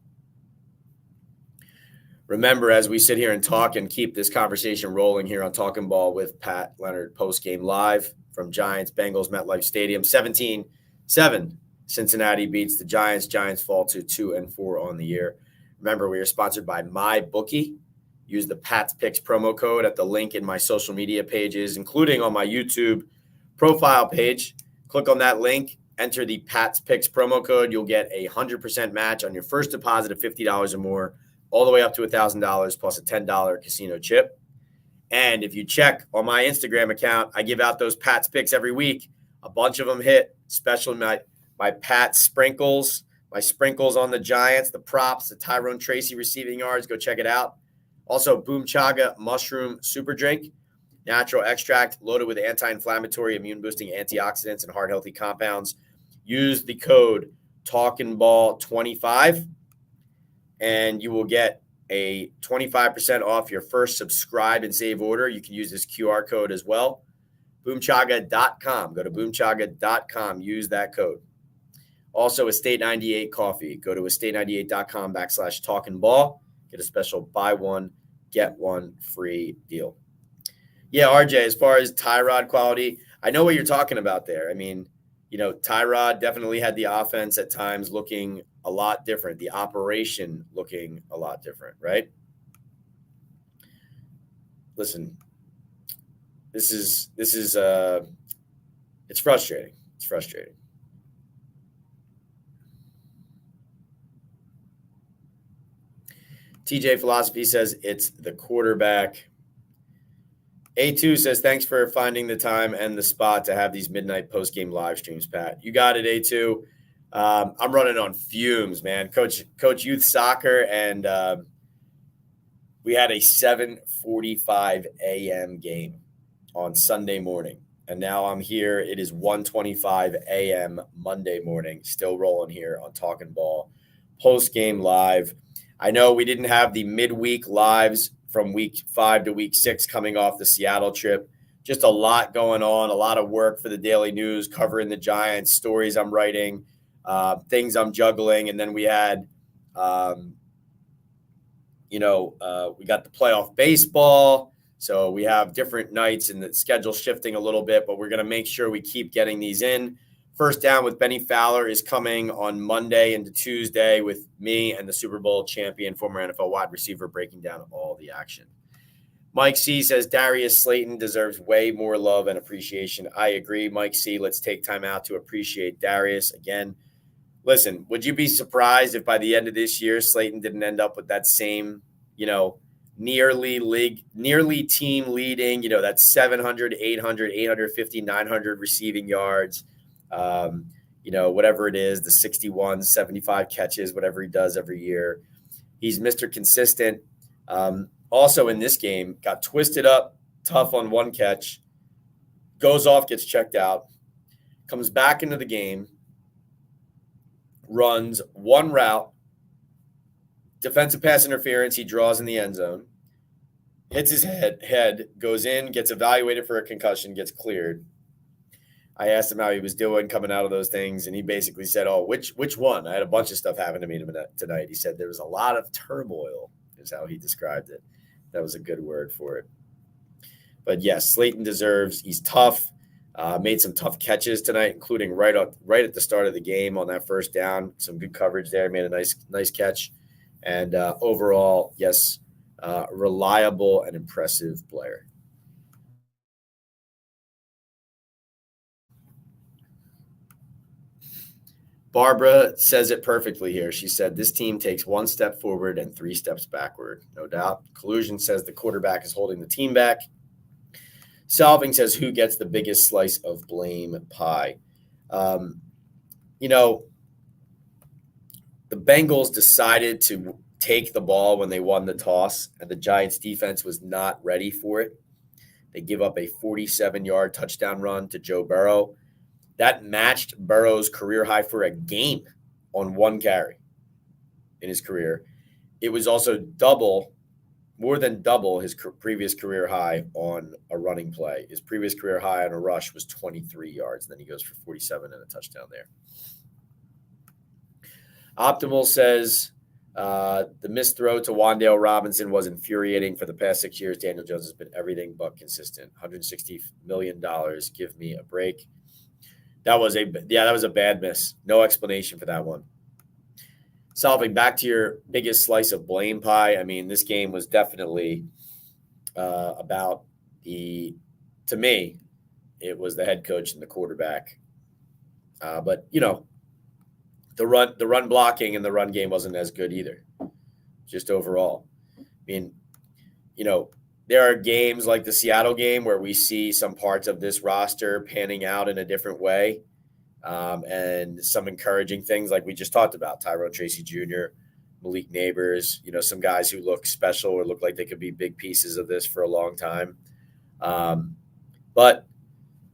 Remember, as we sit here and talk and keep this conversation rolling here on Talkin' Ball with Pat Leonard, Postgame Live from Giants-Bengals MetLife Stadium, 17-7. Cincinnati beats the Giants. Giants fall to 2-4 on the year. Remember, we are sponsored by MyBookie. Use the Pat's Picks promo code at the link in my social media pages, including on my YouTube profile page. Click on that link. Enter the Pat's Picks promo code. You'll get a 100% match on your first deposit of $50 or more, all the way up to $1,000 plus a $10 casino chip. And if you check on my Instagram account, I give out those Pat's Picks every week. A bunch of them hit, especially my Pat sprinkles, my sprinkles on the Giants, the props, the Tyrone Tracy receiving yards. Go check it out. Also, Boom Chaga Mushroom Super Drink. Natural extract loaded with anti-inflammatory, immune-boosting antioxidants and heart-healthy compounds. Use the code TalkinBall25, and you will get a 25% off your first subscribe and save order. You can use this QR code as well. Boomchaga.com. Go to boomchaga.com. Use that code. Also, Estate 98 Coffee. Go to estate98.com/talkinball. Get a special buy one, get one free deal. Yeah, RJ, as far as Tyrod quality, I know what you're talking about there. Tyrod definitely had the offense at times looking a lot different, the operation looking a lot different, right? Listen, this is it's frustrating. It's frustrating. TJ Philosophy says it's the quarterback. A2 says, thanks for finding the time and the spot to have these midnight post-game live streams, Pat. You got it, A2. I'm running on fumes, man. Coach youth soccer, and we had a 7:45 a.m. game on Sunday morning. And now I'm here. It is 1:25 a.m. Monday morning, still rolling here on Talkin' Ball. Post-game live. I know we didn't have the midweek lives from week 5 to week 6 coming off the Seattle trip. Just a lot going on, a lot of work for the Daily News, covering the Giants, stories I'm writing, things I'm juggling. And then we had, we got the playoff baseball. So we have different nights and the schedule shifting a little bit, but we're going to make sure we keep getting these in. First Down with Benny Fowler is coming on Monday into Tuesday with me and the Super Bowl champion, former NFL wide receiver, breaking down all the action. Mike C says Darius Slayton deserves way more love and appreciation. I agree, Mike C. Let's take time out to appreciate Darius. Again, listen, would you be surprised if by the end of this year, Slayton didn't end up with that same, nearly team leading, that 700, 800, 850, 900 receiving yards, whatever it is, the 61, 75 catches, whatever he does every year. He's Mr. Consistent. Also in this game, got twisted up, tough on one catch, goes off, gets checked out, comes back into the game, runs one route, defensive pass interference, he draws in the end zone, hits his head, goes in, gets evaluated for a concussion, gets cleared. I asked him how he was doing coming out of those things, and he basically said, which one? I had a bunch of stuff happen to me tonight. He said there was a lot of turmoil, is how he described it. That was a good word for it. But yes, Slayton deserves, he's tough, made some tough catches tonight, including right at the start of the game on that first down. Some good coverage there, made a nice catch. And overall, yes, reliable and impressive player. Barbara says it perfectly here. She said, this team takes one step forward and 3 steps backward. No doubt. Collusion says the quarterback is holding the team back. Solving says, who gets the biggest slice of blame pie? The Bengals decided to take the ball when they won the toss, and the Giants defense was not ready for it. They give up a 47-yard touchdown run to Joe Burrow. That matched Burrow's career high for a game on one carry in his career. It was also more than double his previous career high on a running play. His previous career high on a rush was 23 yards, and then he goes for 47 and a touchdown there. Optimal says the missed throw to Wan'Dale Robinson was infuriating for the past 6 years. Daniel Jones has been everything but consistent. $160 million. Give me a break. That was a bad miss. No explanation for that one. Solving, back to your biggest slice of blame pie. I mean, this game was definitely about to me, it was the head coach and the quarterback. But the run blocking and the run game wasn't as good either. Just overall. I mean, there are games like the Seattle game where we see some parts of this roster panning out in a different way, and some encouraging things like we just talked about, Tyrone Tracy Jr., Malik Neighbors, some guys who look special or look like they could be big pieces of this for a long time. But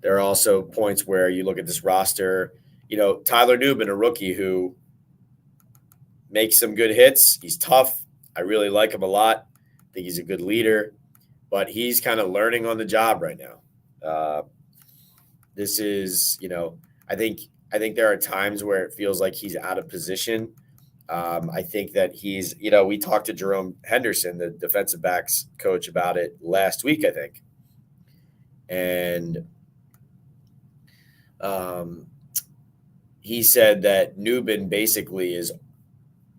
there are also points where you look at this roster, Tyler Nubin, a rookie who makes some good hits. He's tough. I really like him a lot. I think he's a good leader. But he's kind of learning on the job right now. This is, I think there are times where it feels like he's out of position. I think that he's, we talked to Jerome Henderson, the defensive backs coach, about it last week, I think. And he said that Nubin basically is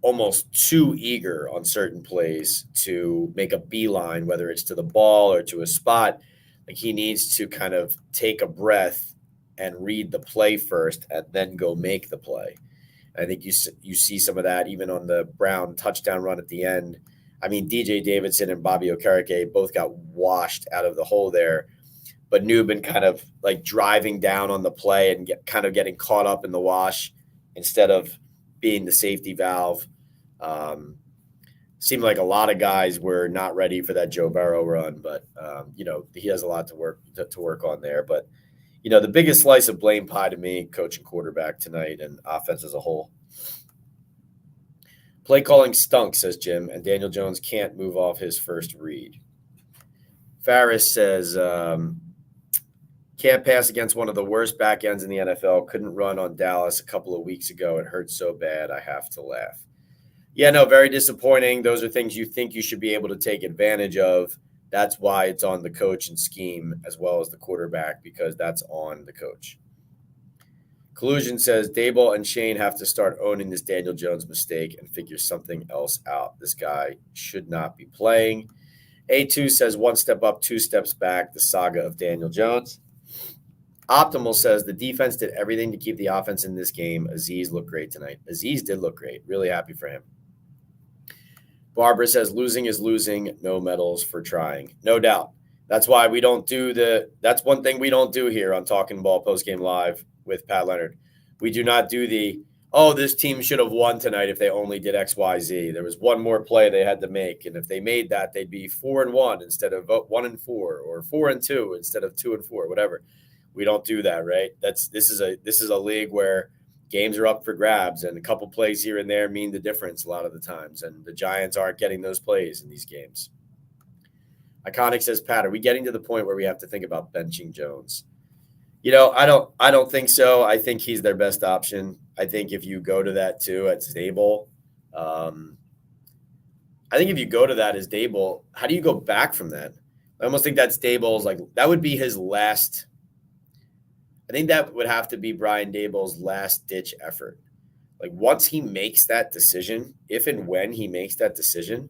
almost too eager on certain plays to make a beeline, whether it's to the ball or to a spot. Like, he needs to kind of take a breath and read the play first and then go make the play. And I think you see some of that even on the Brown touchdown run at the end. I mean, DJ Davidson and Bobby Okereke both got washed out of the hole there, but Newbin kind of like driving down on the play and kind of getting caught up in the wash instead of being the safety valve. Seemed like a lot of guys were not ready for that Joe Burrow run, but he has a lot to work on there. But the biggest slice of blame pie to me, coach and quarterback tonight, and offense as a whole. Play calling stunk, says Jim, and Daniel Jones can't move off his first read. Farris says, can't pass against one of the worst back ends in the NFL. Couldn't run on Dallas a couple of weeks ago. It hurt so bad, I have to laugh. Yeah, no, very disappointing. Those are things you think you should be able to take advantage of. That's why it's on the coach and scheme as well as the quarterback, because that's on the coach. Collusion says Daboll and Shane have to start owning this Daniel Jones mistake and figure something else out. This guy should not be playing. A2 says 1 step up, 2 steps back, the saga of Daniel Jones. Optimal says the defense did everything to keep the offense in this game. Aziz looked great tonight. Aziz did look great. Really happy for him. Barbara says losing is losing. No medals for trying. No doubt. That's why we don't do that's one thing we don't do here on Talkin' Ball Postgame Live with Pat Leonard. We do not do this team should have won tonight if they only did X, Y, Z. There was one more play they had to make, and if they made that, they'd be 4-1 instead of 1-4, or 4-2 instead of 2-4, whatever. We don't do that, right? This is a league where games are up for grabs, and a couple plays here and there mean the difference a lot of the times, and the Giants aren't getting those plays in these games. Iconic says, Pat, are we getting to the point where we have to think about benching Jones? I don't think so. I think he's their best option. I think if you go to that too at Daboll, I think if you go to that as Daboll, how do you go back from that? I almost think that's Daboll's, that would be his last. I think that would have to be Brian Daboll's last ditch effort. Once he makes that decision, if and when he makes that decision,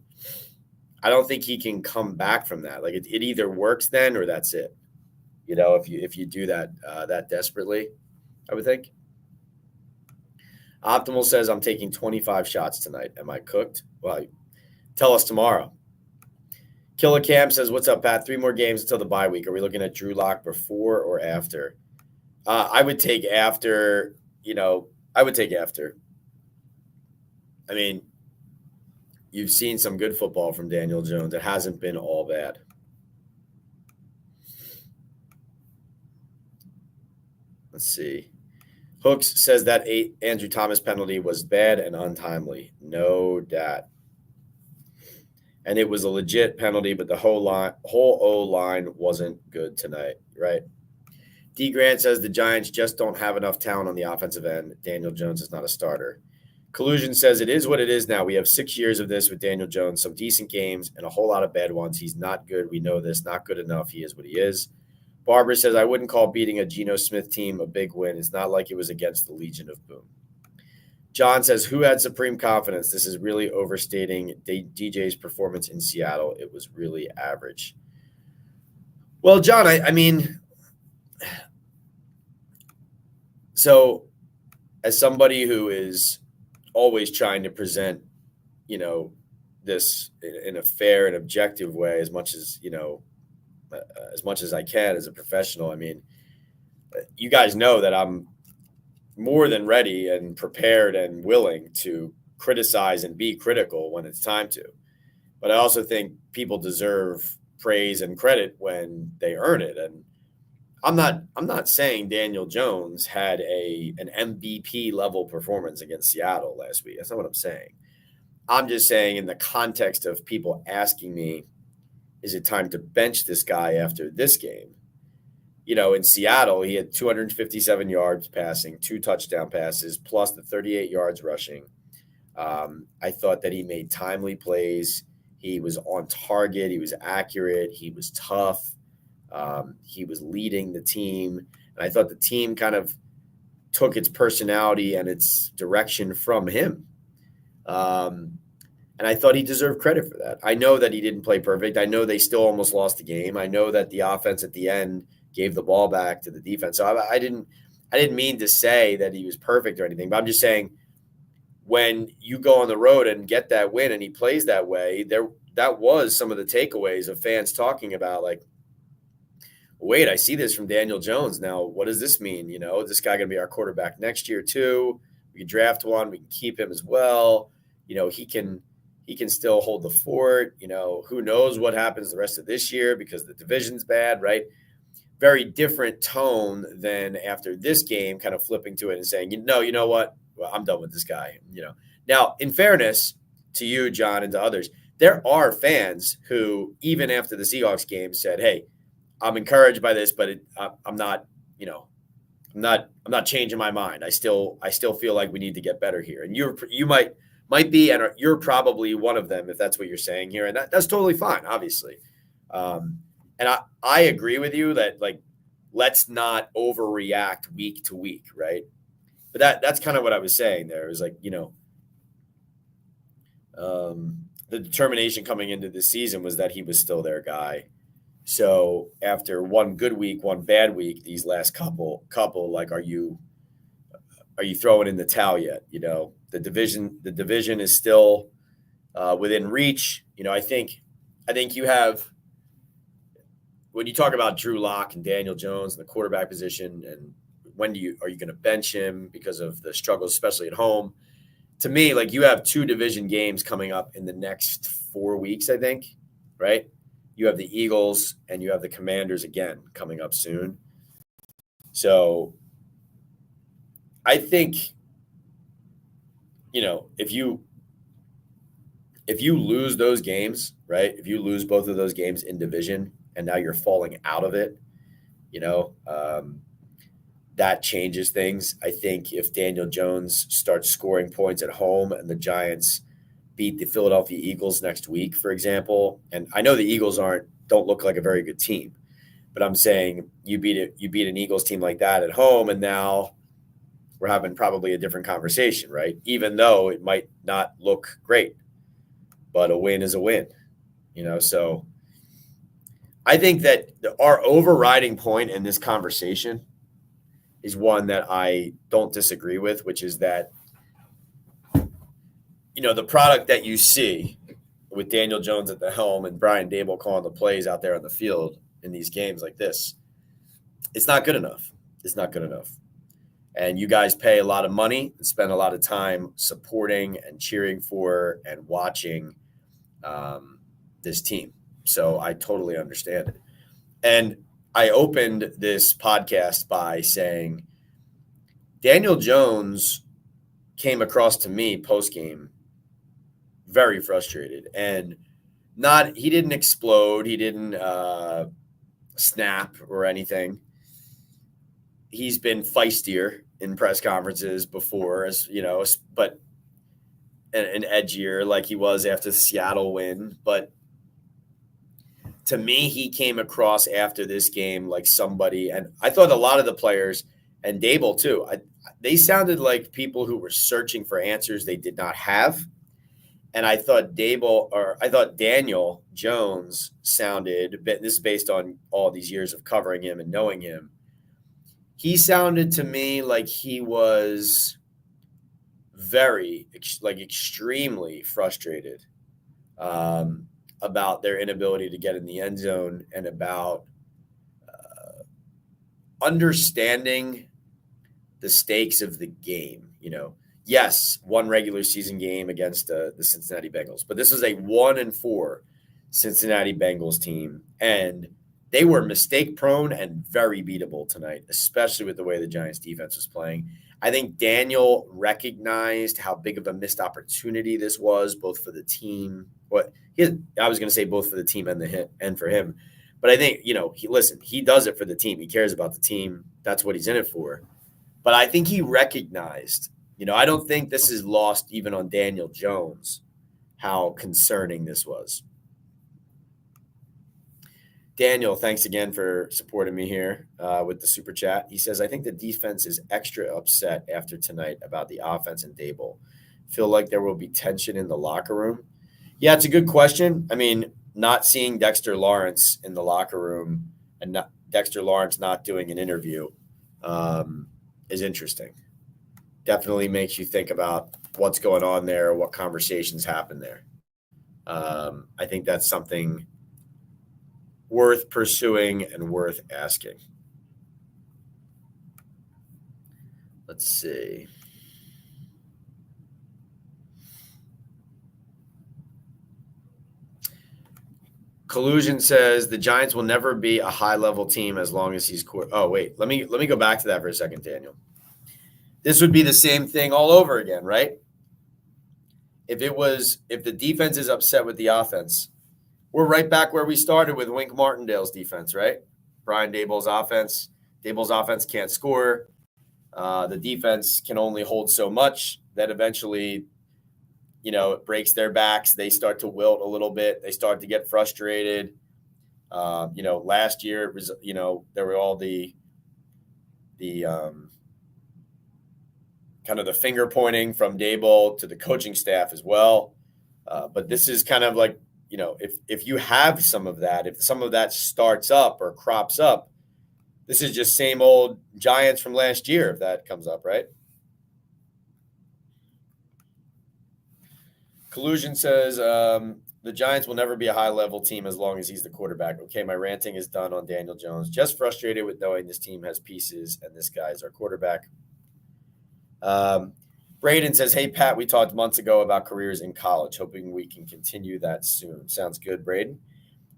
I don't think he can come back from that. It either works then or that's it. If you do that that desperately, I would think. Optimal says I'm taking 25 shots tonight. Am I cooked? Well, tell us tomorrow. Killer Cam says, what's up, Pat? 3 more games until the bye week. Are we looking at Drew Lock before or after? I would take after. I would take after. I mean, you've seen some good football from Daniel Jones. It hasn't been all bad. Let's see. Hooks says that Andrew Thomas penalty was bad and untimely. No doubt. And it was a legit penalty, but the whole O-line wasn't good tonight, right? D. Grant says the Giants just don't have enough talent on the offensive end. Daniel Jones is not a starter. Collusion says it is what it is now. We have 6 years of this with Daniel Jones, some decent games and a whole lot of bad ones. He's not good. We know this. Not good enough. He is what he is. Barbara says, I wouldn't call beating a Geno Smith team a big win. It's not like it was against the Legion of Boom. John says, who had supreme confidence? This is really overstating DJ's performance in Seattle. It was really average. Well, John, I mean, so as somebody who is always trying to present, this in a fair and objective way as much as I can as a professional, I mean, you guys know that I'm more than ready and prepared and willing to criticize and be critical when it's time to. But I also think people deserve praise and credit when they earn it. And I'm not saying Daniel Jones had an MVP level performance against Seattle last week. That's not what I'm saying. I'm just saying in the context of people asking me, is it time to bench this guy after this game? In Seattle, he had 257 yards passing, 2 touchdown passes, plus the 38 yards rushing. I thought that he made timely plays. He was on target. He was accurate. He was tough. He was leading the team. And I thought the team kind of took its personality and its direction from him. And I thought he deserved credit for that. I know that he didn't play perfect. I know they still almost lost the game. I know that the offense at the end gave the ball back to the defense. So I didn't mean to say that he was perfect or anything, but I'm just saying when you go on the road and get that win and he plays that way, that was some of the takeaways of fans talking about, like, wait, I see this from Daniel Jones. Now, what does this mean? Is this guy going to be our quarterback next year too? We can draft one. We can keep him as well. He can still hold the fort. Who knows what happens the rest of this year because the division's bad, right? Very different tone than after this game, kind of flipping to it and saying, you know what? Well, I'm done with this guy. Now, in fairness to you, John, and to others, there are fans who, even after the Seahawks game, said, "Hey, I'm encouraged by this, but I'm not, I'm not changing my mind. I still feel like we need to get better here." And you might be, and you're probably one of them if that's what you're saying here, and that's totally fine, obviously. And I agree with you that, like, let's not overreact week to week, right? But that's kind of what I was saying there. It was like, the determination coming into the season was that he was still their guy. So after one good week, one bad week, these last couple, like, are you throwing in the towel yet? The division is still within reach. I think you have, when you talk about Drew Lock and Daniel Jones and the quarterback position, and when are you going to bench him because of the struggles, especially at home? To me, like, you have 2 division games coming up in the next 4 weeks, I think, right? You have the Eagles and you have the Commanders again coming up soon. So I think, if you lose those games, right? If you lose both of those games in division and now you're falling out of it, that changes things. I think if Daniel Jones starts scoring points at home and the Giants beat the Philadelphia Eagles next week, for example, and I know the Eagles don't look like a very good team, but I'm saying you beat an Eagles team like that at home, and now we're having probably a different conversation, right? Even though it might not look great, but a win is a win, So I think that our overriding point in this conversation is one that I don't disagree with, which is that, the product that you see with Daniel Jones at the helm and Brian Daboll calling the plays out there on the field in these games like this, it's not good enough. It's not good enough. And you guys pay a lot of money and spend a lot of time supporting and cheering for and watching this team. So I totally understand it. And I opened this podcast by saying Daniel Jones came across to me post-game very frustrated, and he didn't explode. He didn't snap or anything. He's been feistier in press conferences before, but and edgier like he was after the Seattle win. But to me, he came across after this game like somebody, and I thought a lot of the players and Daboll too, they sounded like people who were searching for answers they did not have. And I thought Daniel Jones sounded, this is based on all these years of covering him and knowing him, he sounded to me like he was extremely frustrated about their inability to get in the end zone and about understanding the stakes of the game. Yes, one regular season game against the Cincinnati Bengals, but this was a 1-4 Cincinnati Bengals team, and they were mistake prone and very beatable tonight, especially with the way the Giants defense was playing. I think Daniel recognized how big of a missed opportunity this was, both for the team. I was going to say both for the team and for him, but I think he does it for the team. He cares about the team. That's what he's in it for. But I think he recognized. I don't think this is lost even on Daniel Jones, how concerning this was. Daniel, thanks again for supporting me here with the super chat. He says, I think the defense is extra upset after tonight about the offense and Daboll. Feel like there will be tension in the locker room? Yeah, it's a good question. I mean, not seeing Dexter Lawrence in the locker room and Dexter Lawrence not doing an interview is interesting. Definitely makes you think about what's going on there, what conversations happen there. I think that's something worth pursuing and worth asking. Let's see. Collusion says the Giants will never be a high-level team as long as he's core. Oh, wait. Let me go back to that for a second, Daniel. This would be the same thing all over again, right? If the defense is upset with the offense, we're right back where we started with Wink Martindale's defense, right? Brian Daboll's offense. Daboll's offense can't score. The defense can only hold so much that eventually, it breaks their backs. They start to wilt a little bit. They start to get frustrated. Last year, it was, there were all the kind of the finger pointing from Daboll to the coaching staff as well. But this is kind of like, if you have some of that, if some of that starts up or crops up, this is just same old Giants from last year if that comes up, right? Collusion says the Giants will never be a high-level team as long as he's the quarterback. Okay, my ranting is done on Daniel Jones. Just frustrated with knowing this team has pieces and this guy is our quarterback. Braden says, hey, Pat, we talked months ago about careers in college, hoping we can continue that soon. Sounds good, Braden.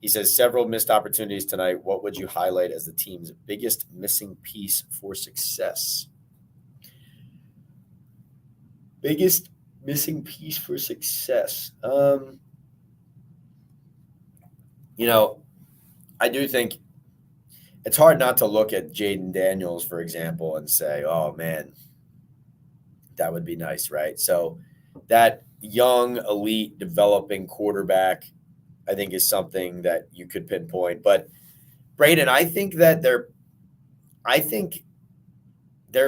He says, several missed opportunities tonight. What would you highlight as the team's biggest missing piece for success? Biggest missing piece for success. I do think it's hard not to look at Jaden Daniels, for example, and say, oh, man, that would be nice, right? So that young, elite, developing quarterback, I think, is something that you could pinpoint. But Braden, I think their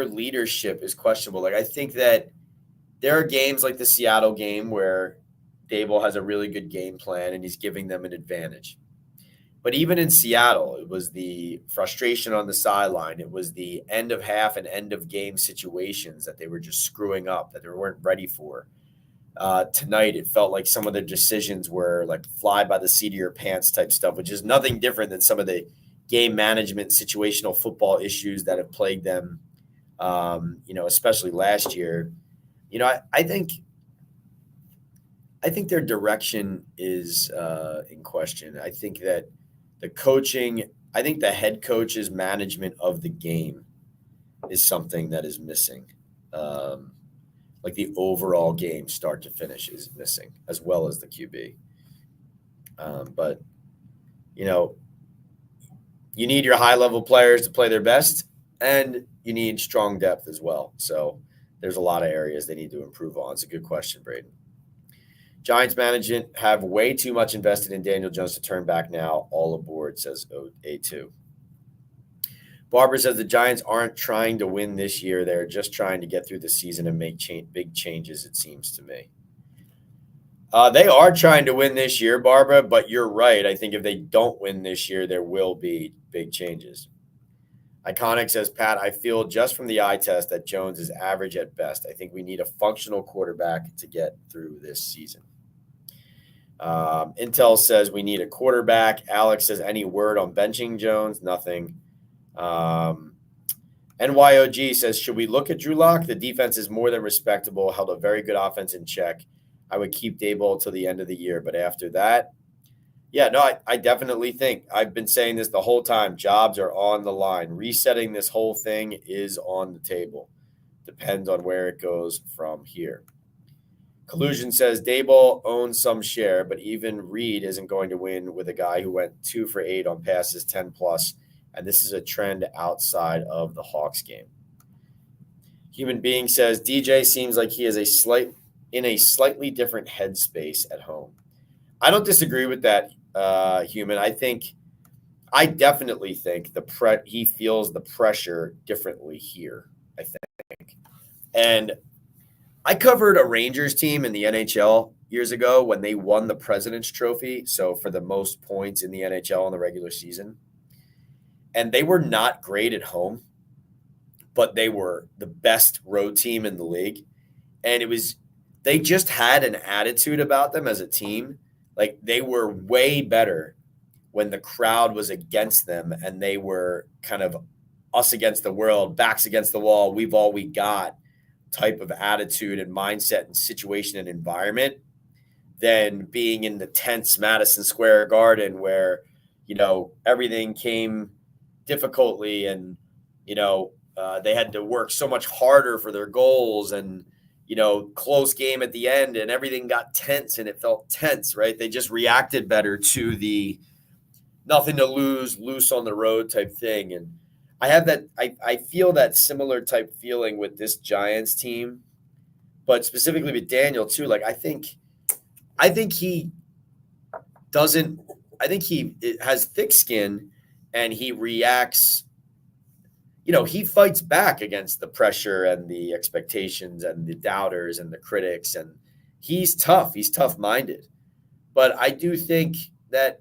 leadership is questionable. Like, I think that there are games like the Seattle game where Daboll has a really good game plan and he's giving them an advantage. But even in Seattle, it was the frustration on the sideline. It was the end of half and end of game situations that they were just screwing up, that they weren't ready for. Tonight, it felt like some of their decisions were like fly by the seat of your pants type stuff, which is nothing different than some of the game management, situational football issues that have plagued them, especially last year. I think their direction is in question. I think that the head coach's management of the game is something that is missing. Like the overall game, start to finish, is missing, as well as the QB. But you need your high-level players to play their best, and you need strong depth as well. So there's a lot of areas they need to improve on. It's a good question, Braden. Giants management have way too much invested in Daniel Jones to turn back now. All aboard, says A2. Barbara says the Giants aren't trying to win this year. They're just trying to get through the season and make big changes, it seems to me. They are trying to win this year, Barbara, but you're right. I think if they don't win this year, there will be big changes. Iconic says, Pat, I feel just from the eye test that Jones is average at best. I think we need a functional quarterback to get through this season. Intel says we need a quarterback. Alex says, any word on benching Jones? Nothing. NYOG says, should we look at Drew Lock? The defense is more than respectable, held a very good offense in check. I would keep Daboll till the end of the year, but after that, I definitely think I've been saying this the whole time. Jobs are on the line. Resetting this whole thing is on the table. Depends on where it goes from here. Collusion says Daboll owns some share, but even Reed isn't going to win with a guy who went 2 for 8 on passes, 10 plus, and this is a trend outside of the Hawks game. Human Being says DJ seems like he is in a slightly different headspace at home. I don't disagree with that, Human. I definitely think he feels the pressure differently here, I think. And I covered a Rangers team in the NHL years ago when they won the President's Trophy, so for the most points in the NHL in the regular season. And they were not great at home, but they were the best road team in the league. And they just had an attitude about them as a team Like, they were way better when the crowd was against them and they were kind of us against the world, backs against the wall, we've all we got type of attitude and mindset and situation and environment than being in the tense Madison Square Garden where, everything came difficultly and, they had to work so much harder for their goals and, close game at the end and everything got tense and it felt tense, right? They just reacted better to the nothing to lose, loose on the road type thing. And I feel that similar type feeling with this Giants team, but specifically with Daniel too. Like, I think he doesn't, I think he has thick skin and he reacts, he fights back against the pressure and the expectations and the doubters and the critics. And he's tough. He's tough-minded. But I do think that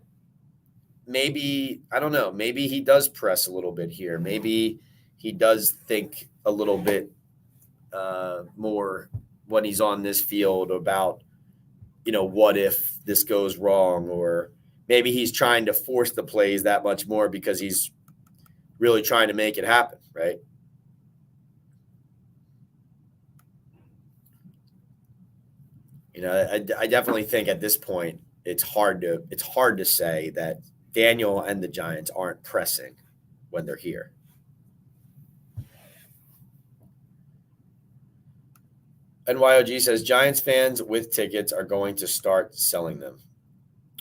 maybe, I don't know, maybe he does press a little bit here. Maybe he does think a little bit more when he's on this field about, what if this goes wrong? Or maybe he's trying to force the plays that much more because he's really trying to make it happen, right? I definitely think at this point it's hard to say that Daniel and the Giants aren't pressing when they're here. NYOG says Giants fans with tickets are going to start selling them.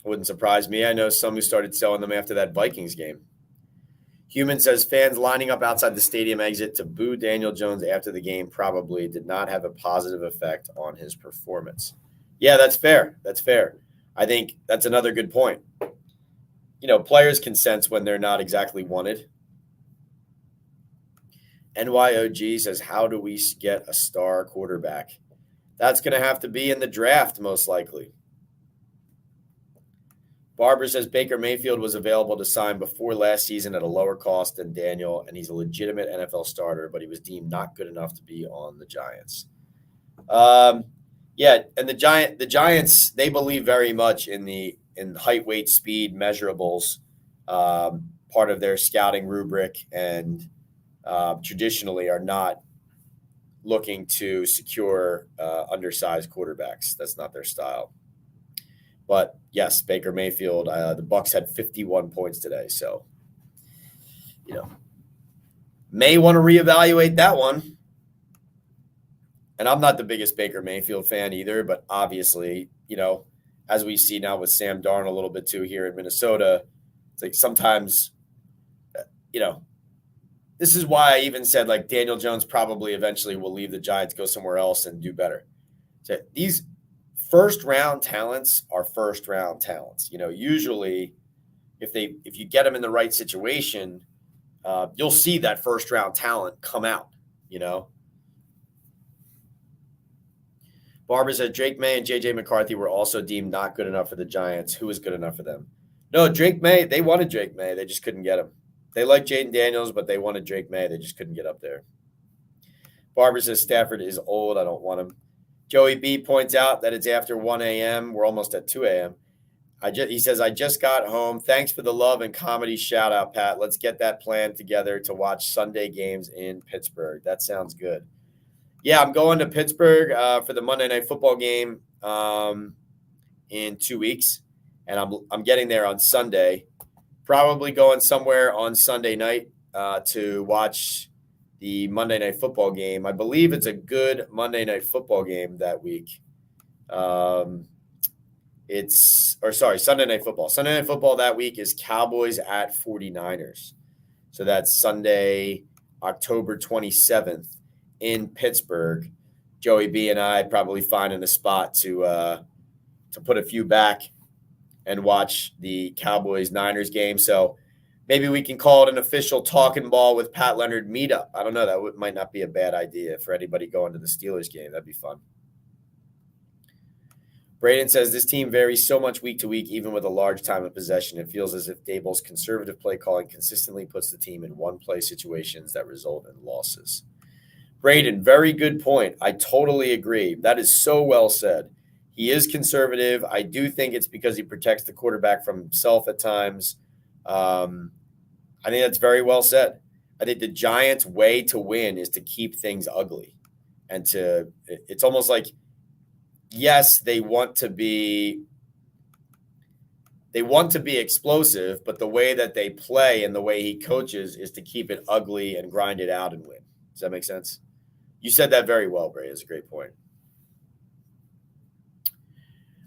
Wouldn't surprise me. I know some who started selling them after that Vikings game. Human says fans lining up outside the stadium exit to boo Daniel Jones after the game probably did not have a positive effect on his performance. Yeah, that's fair. That's fair. I think that's another good point. Players can sense when they're not exactly wanted. NYOG says, how do we get a star quarterback? That's going to have to be in the draft, most likely. Barber says Baker Mayfield was available to sign before last season at a lower cost than Daniel, and he's a legitimate NFL starter, but he was deemed not good enough to be on the Giants. Yeah, and the Giants, they believe very much in height, weight, speed measurables, part of their scouting rubric, and traditionally are not looking to secure undersized quarterbacks. That's not their style. But yes, Baker Mayfield, the Bucs had 51 points today. So, may want to reevaluate that one. And I'm not the biggest Baker Mayfield fan either, but obviously, as we see now with Sam Darnold a little bit too here in Minnesota, it's like sometimes, this is why I even said like Daniel Jones probably eventually will leave the Giants, go somewhere else and do better. So these first-round talents are first-round talents. Usually if you get them in the right situation, you'll see that first-round talent come out, Barbara said Drake May and J.J. McCarthy were also deemed not good enough for the Giants. Who was good enough for them? No, Drake May, they wanted Drake May. They just couldn't get him. They liked Jaden Daniels, but they wanted Drake May. They just couldn't get up there. Barbara says Stafford is old. I don't want him. Joey B points out that it's after 1 a.m. We're almost at 2 a.m. He says, I just got home. Thanks for the love and comedy shout out, Pat. Let's get that plan together to watch Sunday games in Pittsburgh. That sounds good. Yeah, I'm going to Pittsburgh for the Monday Night Football game in 2 weeks, and I'm getting there on Sunday. Probably going somewhere on Sunday night to watch the Monday Night Football game. I believe it's a good Monday Night Football game that week. Sunday Night Football. Sunday Night Football that week is Cowboys at 49ers. So that's Sunday, October 27th in Pittsburgh. Joey B and I probably finding a spot to put a few back and watch the Cowboys-Niners game. So maybe we can call it an official Talkin' Ball with Pat Leonard meetup. I don't know. That might not be a bad idea for anybody going to the Steelers game. That'd be fun. Braden says this team varies so much week to week, even with a large time of possession. It feels as if Dable's conservative play calling consistently puts the team in one-play situations that result in losses. Braden, very good point. I totally agree. That is so well said. He is conservative. I do think it's because he protects the quarterback from himself at times. I think that's very well said. I think the Giants' way to win is to keep things ugly. And it's almost like, yes, they want to be explosive, but the way that they play and the way he coaches is to keep it ugly and grind it out and win. Does that make sense? You said that very well, Bray. It's a great point.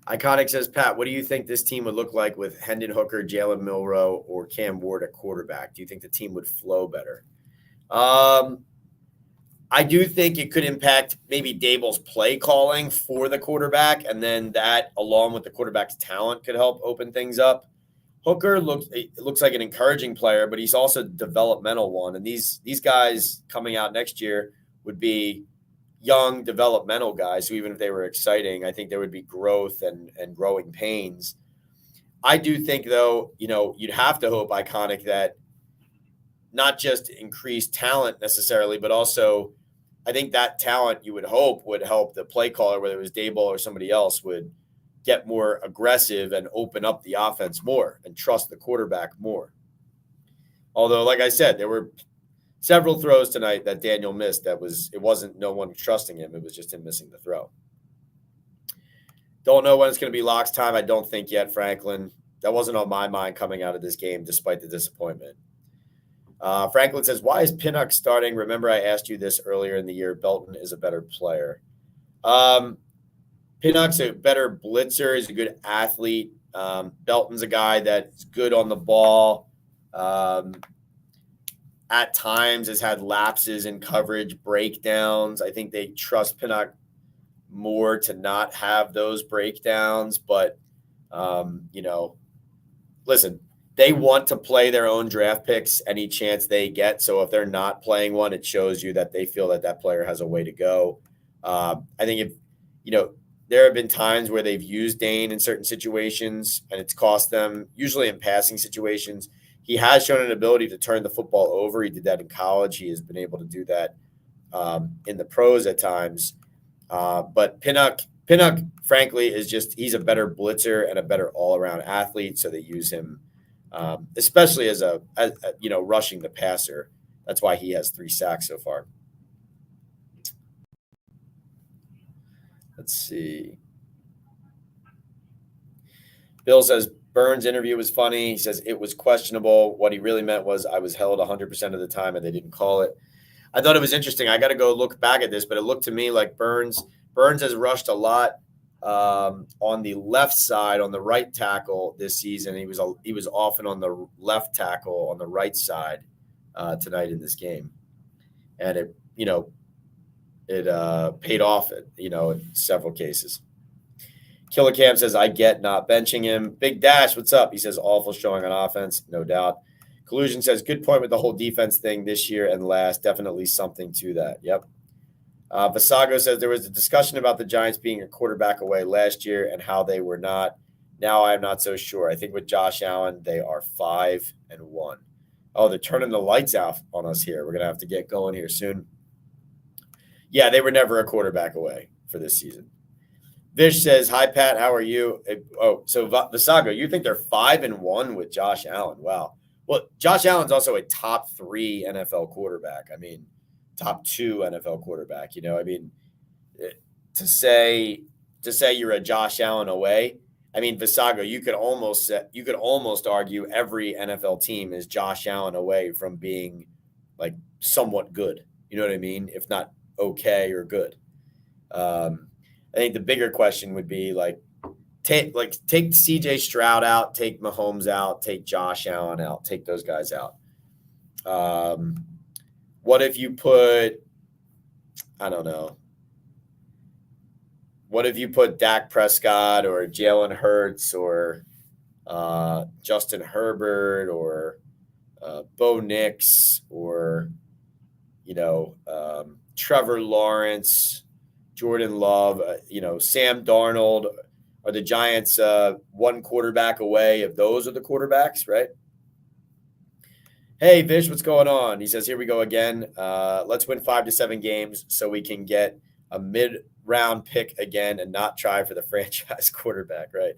Iconic says, Pat, what do you think this team would look like with Hendon Hooker, Jalen Milroe, or Cam Ward at quarterback? Do you think the team would flow better? I do think it could impact maybe Dable's play calling for the quarterback, and then that, along with the quarterback's talent, could help open things up. Hooker looks like an encouraging player, but he's also a developmental one. And these guys coming out next year would be young developmental guys. So even if they were exciting, I think there would be growth and growing pains. I do think, though, you'd have to hope, Iconic, that not just increased talent necessarily, but also I think that talent you would hope would help the play caller, whether it was Dable or somebody else, would get more aggressive and open up the offense more and trust the quarterback more. Although, like I said, there were several throws tonight that Daniel missed. It wasn't no one trusting him. It was just him missing the throw. Don't know when it's going to be locks time. I don't think yet, Franklin. That wasn't on my mind coming out of this game, despite the disappointment. Franklin says, why is Pinnock starting? Remember, I asked you this earlier in the year. Belton is a better player. Pinnock's a better blitzer. He's a good athlete. Belton's a guy that's good on the ball. At times has had lapses in coverage, breakdowns. I think they trust Pinnock more to not have those breakdowns. But, listen, they want to play their own draft picks any chance they get. So if they're not playing one, it shows you that they feel that player has a way to go. I think there have been times where they've used Dane in certain situations and it's cost them, usually in passing situations. He has shown an ability to turn the football over. He did that in college. He has been able to do that in the pros at times. But Pinnock, frankly, he's a better blitzer and a better all-around athlete. So they use him, especially as rushing the passer. That's why he has 3 sacks so far. Let's see. Bill says Burns' interview was funny. He says it was questionable. What he really meant was I was held 100% of the time and they didn't call it. I thought it was interesting. I got to go look back at this, but it looked to me like Burns has rushed a lot on the left side, on the right tackle this season. He was often on the left tackle on the right side tonight in this game, and it paid off in several cases. Killer Cam says, I get not benching him. Big Dash, what's up? He says, awful showing on offense, no doubt. Collusion says, good point with the whole defense thing this year and last. Definitely something to that. Yep. Vasago says, there was a discussion about the Giants being a quarterback away last year and how they were not. Now I'm not so sure. I think with Josh Allen, they are 5-1. Oh, they're turning the lights off on us here. We're going to have to get going here soon. Yeah, they were never a quarterback away for this season. Vish says, hi, Pat, how are you? Oh, so Vasago, you think they're 5-1 with Josh Allen? Wow. Well, Josh Allen's also a top 3 NFL quarterback. I mean, top 2 NFL quarterback. To say you're a Josh Allen away. I mean, Vasago, you could almost argue every NFL team is Josh Allen away from being like somewhat good. You know what I mean? If not okay or good. I think the bigger question would be take CJ Stroud out, take Mahomes out, take Josh Allen out, take those guys out. What if you put, I don't know, what if you put Dak Prescott or Jalen Hurts or Justin Herbert or Bo Nix or, Trevor Lawrence, Jordan Love, Sam Darnold? Are the Giants one quarterback away if those are the quarterbacks, right? Hey, Vish, what's going on? He says, here we go again. Let's win 5 to 7 games so we can get a mid-round pick again and not try for the franchise quarterback, right?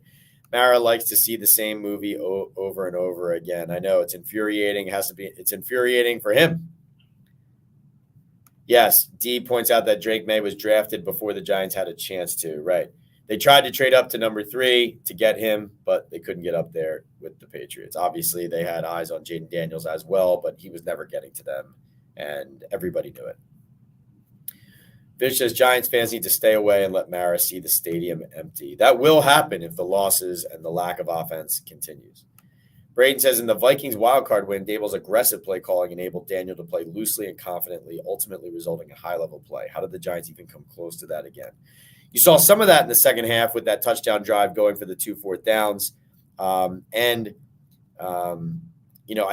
Mara likes to see the same movie over and over again. I know it's infuriating. It's infuriating for him. Yes, D points out that Drake May was drafted before the Giants had a chance to, right? They tried to trade up to number 3 to get him, but they couldn't get up there with the Patriots. Obviously, they had eyes on Jaden Daniels as well, but he was never getting to them, and everybody knew it. Vish says Giants fans need to stay away and let Mara see the stadium empty. That will happen if the losses and the lack of offense continues. Braden says in the Vikings wildcard win, Dable's aggressive play calling enabled Daniel to play loosely and confidently, ultimately resulting in high-level play. How did the Giants even come close to that again? You saw some of that in the second half with that touchdown drive going for the 2 fourth downs. I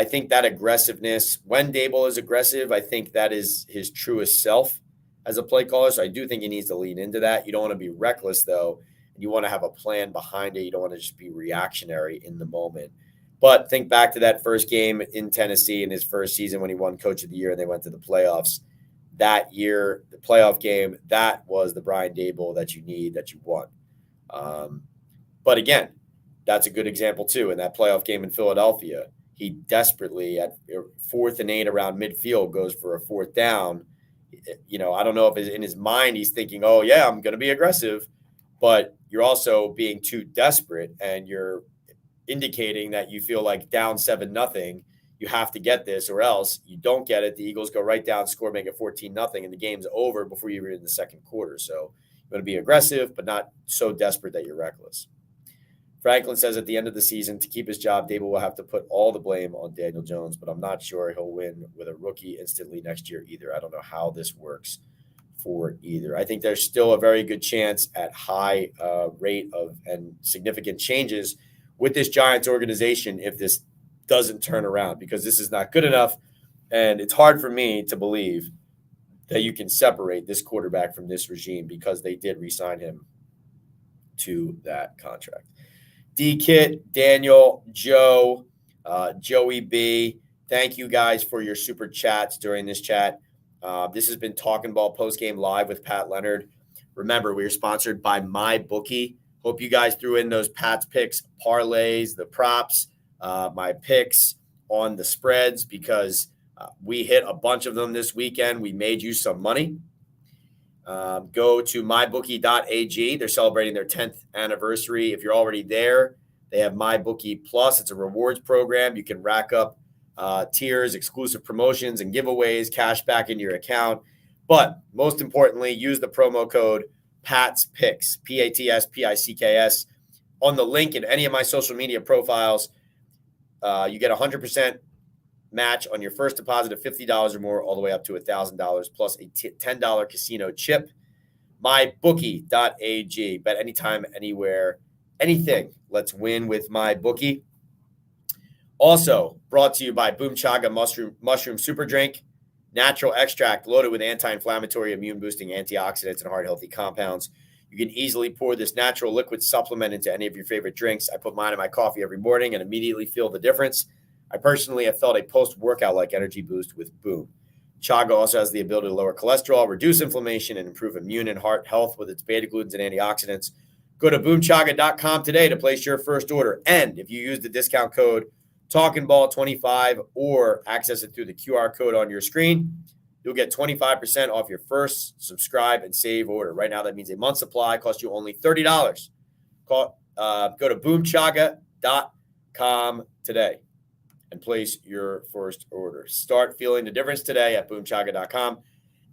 think that aggressiveness, when Dable is aggressive, I think that is his truest self as a play caller. So I do think he needs to lean into that. You don't want to be reckless, though. You want to have a plan behind it. You don't want to just be reactionary in the moment. But think back to that first game in Tennessee in his first season when he won Coach of the Year and they went to the playoffs. That year, the playoff game, that was the Brian Dable that you need, that you want. But again, that's a good example too. In that playoff game in Philadelphia, he desperately at 4th and 8 around midfield goes for a 4th down. I don't know if in his mind he's thinking, oh, yeah, I'm going to be aggressive. But you're also being too desperate and you're indicating that you feel like down 7-0. You have to get this or else you don't get it. The Eagles go right down, score, make it 14-0, and the game's over before you're in the second quarter. So you want to be aggressive, but not so desperate that you're reckless. Franklin says at the end of the season, to keep his job, Dable will have to put all the blame on Daniel Jones, but I'm not sure he'll win with a rookie instantly next year either. I don't know how this works for either. I think there's still a very good chance at high rate of and significant changes with this Giants organization if this doesn't turn around, because this is not good enough. And it's hard for me to believe that you can separate this quarterback from this regime because they did re-sign him to that contract. D-Kit, Daniel, Joe, Joey B, thank you guys for your super chats during this chat. This has been Talkin' Ball Postgame Live with Pat Leonard. Remember, we are sponsored by MyBookie. Hope you guys threw in those Pat's picks, parlays, the props, my picks on the spreads, because we hit a bunch of them this weekend. We made you some money. Go to mybookie.ag. They're celebrating their 10th anniversary. If you're already there, they have MyBookie Plus. It's a rewards program. You can rack up tiers, exclusive promotions, and giveaways, cash back in your account. But most importantly, use the promo code PATSPICKS, PATSPICKS, on the link in any of my social media profiles. You get 100% match on your first deposit of $50 or more, all the way up to $1,000, plus a $10 casino chip. MyBookie.ag. Bet anytime, anywhere, anything. Let's win with MyBookie. Also brought to you by Boom Chaga Mushroom Super Drink. Natural extract loaded with anti-inflammatory, immune-boosting antioxidants and heart-healthy compounds. You can easily pour this natural liquid supplement into any of your favorite drinks. I put mine in my coffee every morning and immediately feel the difference. I personally have felt a post-workout-like energy boost with Boom. Chaga also has the ability to lower cholesterol, reduce inflammation, and improve immune and heart health with its beta-glucans and antioxidants. Go to boomchaga.com today to place your first order. And if you use the discount code TalkinBall25 or access it through the QR code on your screen, you'll get 25% off your first subscribe and save order. Right now, that means a month's supply costs you only $30. Go to boomchaga.com today and place your first order. Start feeling the difference today at boomchaga.com.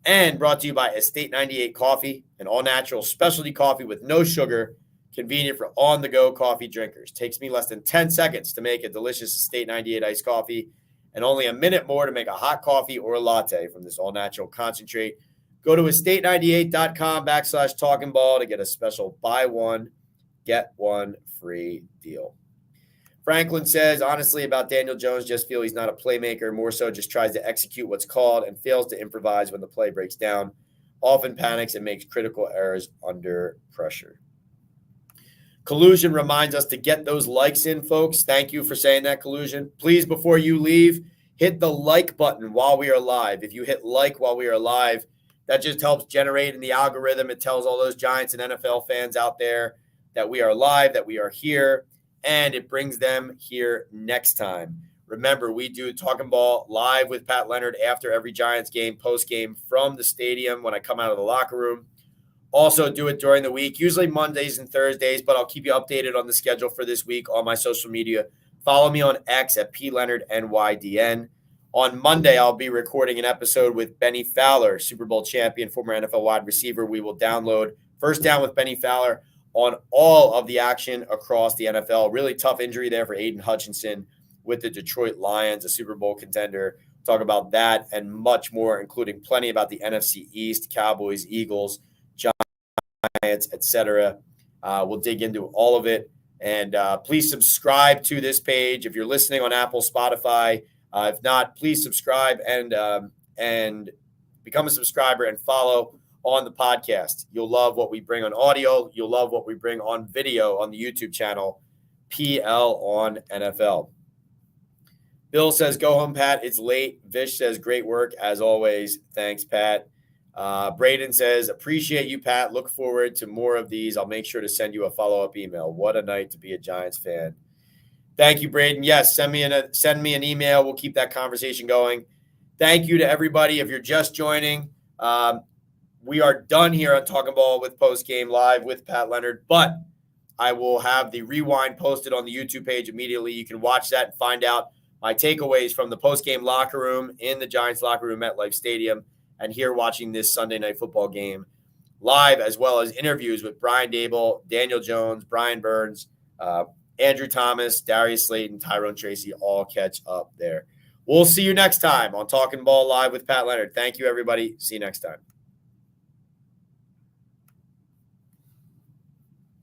And brought to you by Estate 98 Coffee, an all-natural specialty coffee with no sugar, convenient for on-the-go coffee drinkers. Takes me less than 10 seconds to make a delicious Estate 98 iced coffee and only a minute more to make a hot coffee or a latte from this all-natural concentrate. Go to estate98.com/talkingball to get a special buy one, get one free deal. Franklin says, honestly, about Daniel Jones, just feel he's not a playmaker, more so just tries to execute what's called and fails to improvise when the play breaks down, often panics and makes critical errors under pressure. Collusion reminds us to get those likes in, folks. Thank you for saying that, Collusion. Please, before you leave, hit the like button while we are live. If you hit like while we are live, That just helps generate in the algorithm. It tells all those Giants and NFL fans out there that we are live, that we are here, and it brings them here next time. Remember, we do Talkin' Ball live with Pat Leonard after every Giants game, post game from the stadium when I come out of the locker room. Also do it during the week, usually Mondays and Thursdays, but I'll keep you updated on the schedule for this week on my social media. Follow me on X at PLeonardNYDN. On Monday, I'll be recording an episode with Benny Fowler, Super Bowl champion, former NFL wide receiver. We will download First Down with Benny Fowler on all of the action across the NFL. Really tough injury there for Aiden Hutchinson with the Detroit Lions, a Super Bowl contender. Talk about that and much more, including plenty about the NFC East, Cowboys, Eagles, Giants, etc. We'll dig into all of it. And please subscribe to this page if you're listening on Apple, Spotify. If not, please subscribe and become a subscriber and follow on the podcast. You'll love what we bring on audio. You'll love what we bring on video on the YouTube channel, PL on NFL. Bill says, go home, Pat. It's late. Vish says, great work as always. Thanks, Pat. Braden says, appreciate you, Pat. Look forward to more of these. I'll make sure to send you a follow-up email. What a night to be a Giants fan. Thank you, Braden. Yes, send me an email. We'll keep that conversation going. Thank you to everybody. If you're just joining, we are done here on Talkin' Ball with Postgame Live with Pat Leonard, but I will have the rewind posted on the YouTube page immediately. You can watch that and find out my takeaways from the postgame locker room in the Giants locker room at Life Stadium and here watching this Sunday Night Football game live, as well as interviews with Brian Dable, Daniel Jones, Brian Burns, Andrew Thomas, Darius Slayton, Tyrone Tracy, all catch up there. We'll see you next time on Talkin' Ball Live with Pat Leonard. Thank you, everybody. See you next time.